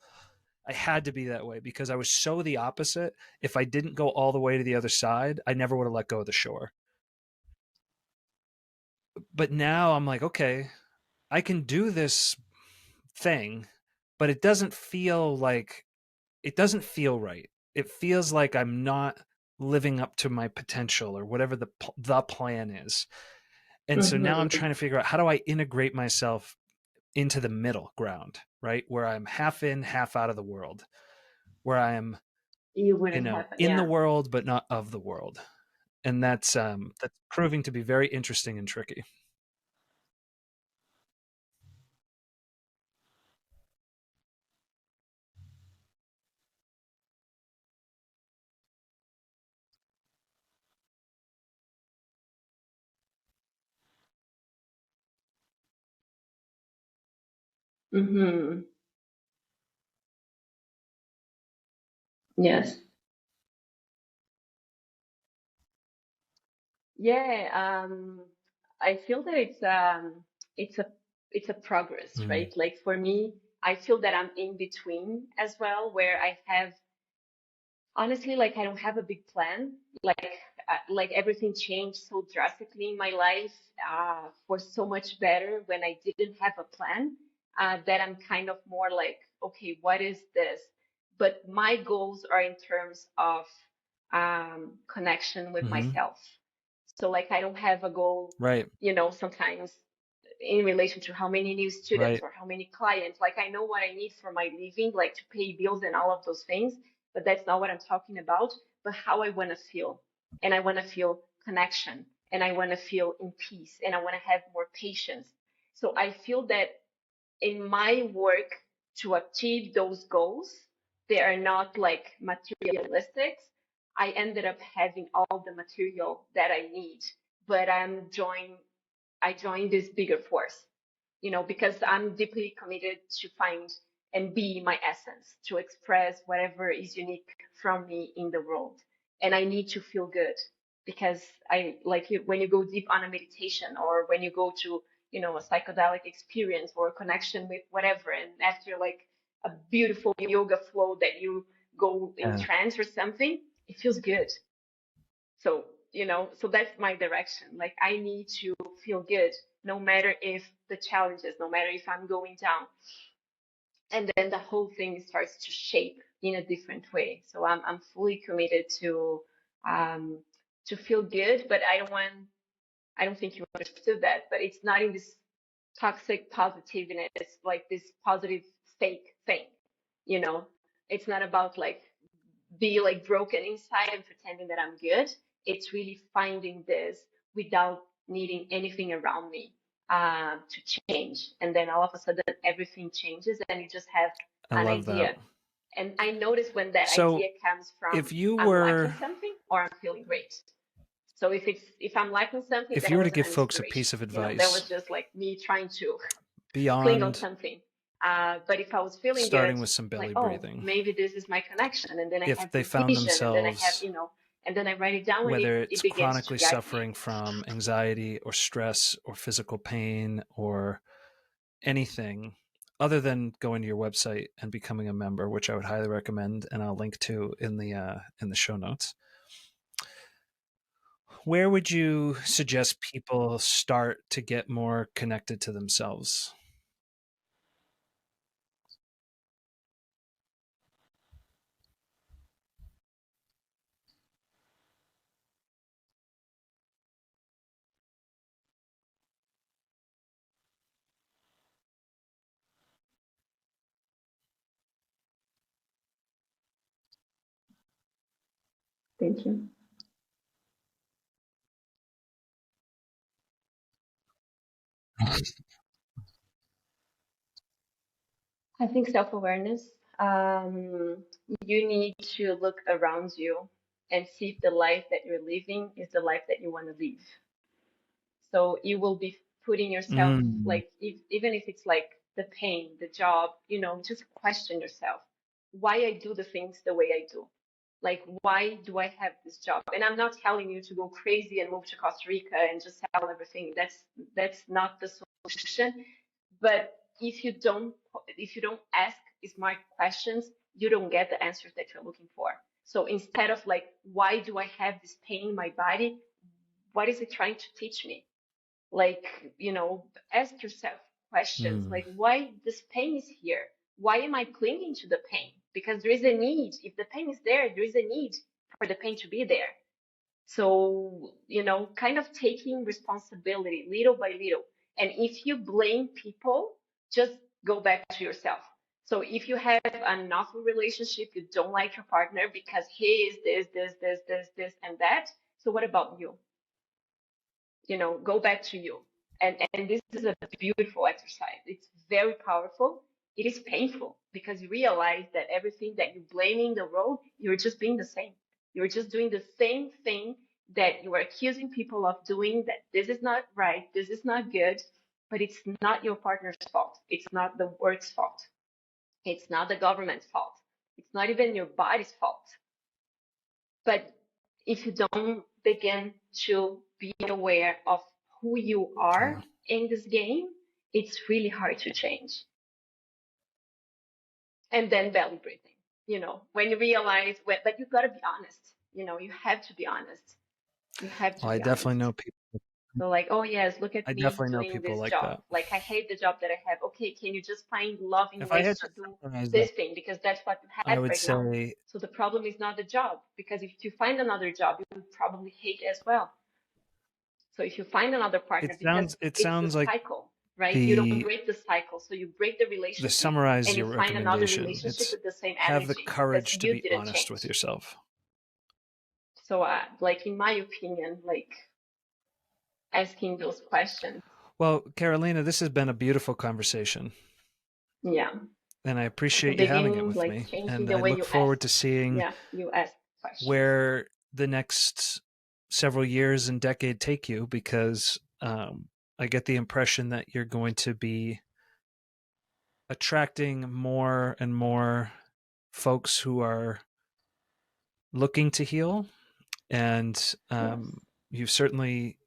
I had to be that way because I was so the opposite. If I didn't go all the way to the other side, I never would have let go of the shore. But now I'm like, okay, I can do this thing, but it doesn't feel right. It feels like I'm not living up to my potential or whatever the plan is. And so now I'm Hmm. trying to figure out how do I integrate myself into the middle ground, right? Where I'm half in, half out of the world, where I am, It wouldn't happen. in the Yeah. world but not of the world. And that's proving to be very interesting and tricky. Hmm. Yes. Yeah. I feel that it's a it's a progress, Mm, right? Like for me, I feel that I'm in between as well, where I have honestly, like I don't have a big plan. Like everything changed so drastically in my life, for so much better when I didn't have a plan. That I'm kind of more like, okay, what is this? But my goals are in terms of connection with mm-hmm. myself. So like I don't have a goal, Right, sometimes in relation to how many new students right. or how many clients. Like I know what I need for my living, like to pay bills and all of those things, but that's not what I'm talking about, but how I want to feel. And I want to feel connection, and I want to feel in peace, and I want to have more patience. So I feel that in my work to achieve those goals, they are not like materialistic. I ended up having all the material that I need, but I joined this bigger force, because I'm deeply committed to find and be my essence, to express whatever is unique from me in the world. And I need to feel good because I like when you go deep on a meditation, or when you go to, a psychedelic experience or a connection with whatever. And after like a beautiful yoga flow that you go in Yeah, trance or something, it feels good. So, so that's my direction. Like I need to feel good no matter if the challenges, no matter if I'm going down. And then the whole thing starts to shape in a different way. So I'm fully committed um, to feel good, but I don't think you understood that, but it's not in this toxic positiveness, like this positive fake thing, you know? It's not about like be like broken inside and pretending that I'm good. It's really finding this without needing anything around me to change. And then all of a sudden, everything changes, and you just have I an love that. idea. And I notice when that So idea comes from if you I'm lacking were something or I'm feeling great. So if I'm lacking something, if that you were to wasn't give an folks a inspiration. piece of That advice was just like me trying to cling on beyond something. But if I was feeling good, starting with some like, belly oh, breathing, maybe this is my connection. And then I if have they this found vision, and then I have, themselves, and then I write it down, and whether it it's begins to chronically guide me. suffering from anxiety or stress or physical pain or anything other than going to your website and becoming a member, which I would highly recommend, and I'll link to in the show notes. Where would you suggest people start to get more connected to themselves? Thank you. I think self-awareness. Um, you need to look around you and see if the life that you're living is the life that you want to live. So you will be putting yourself, Mm, like, if, even if it's like the pain, the job, just question yourself why I do the things the way I do. Like, why do I have this job? And I'm not telling you to go crazy and move to Costa Rica and just sell everything. That's not the solution. But if you don't ask smart questions, you don't get the answers that you're looking for. So instead of like, why do I have this pain in my body? What is it trying to teach me? Like, ask yourself questions mm, like, why this pain is here? Why am I clinging to the pain? Because there is a need. If the pain is there, there is a need for the pain to be there. So, kind of taking responsibility little by little. And if you blame people, just go back to yourself. So if you have an awful relationship, you don't like your partner because he is this, and that. So what about you? Go back to you. And this is a beautiful exercise. It's very powerful. It is painful because you realize that everything that you're blaming the world, you're just being the same. You're just doing the same thing that you are accusing people of doing, that this is not right, this is not good, but it's not your partner's fault. It's not the work's fault. It's not the government's fault. It's not even your body's fault. But if you don't begin to be aware of who you yeah. are in this game, it's really hard to change. And then belly breathing, when you realize, but you got to be honest. You have to be honest. You have to Well, I be definitely honest. know people. So like, oh yes, look at I me definitely know doing people this like job. that. Like, I hate the job that I have. Okay, can you just find loving If I ways had to to do summarize this that, thing? Because that's what you I have would right now. say So the problem is not the job, because if you find another job, you would probably hate it as well. So if you find another partner, because it it's a sounds like cycle, right? You don't the break the cycle. So you break the to relationship summarize and you your find another recommendation, relationship it's with the same have the energy because courage to you be didn't honest with change. yourself. So, like, in my opinion, like, asking those questions. Well, Carolina, this has been a beautiful conversation, Yeah. and I At the appreciate you having it beginning, with like, me. changing And the I way look you ask. forward to seeing Yeah. You ask questions. where the next several years and decade take you, because I get the impression that you're going to be attracting more and more folks who are looking to heal. And Yes. you've certainly,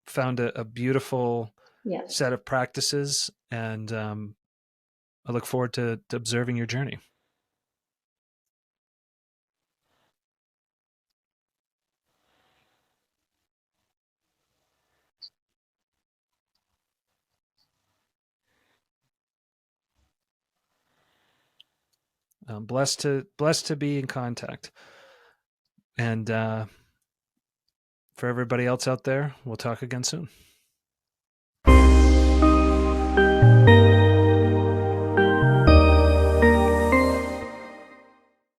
found a beautiful Yes. set of practices. And I look forward to observing your journey. Blessed to be in contact. And for everybody else out there, we'll talk again soon.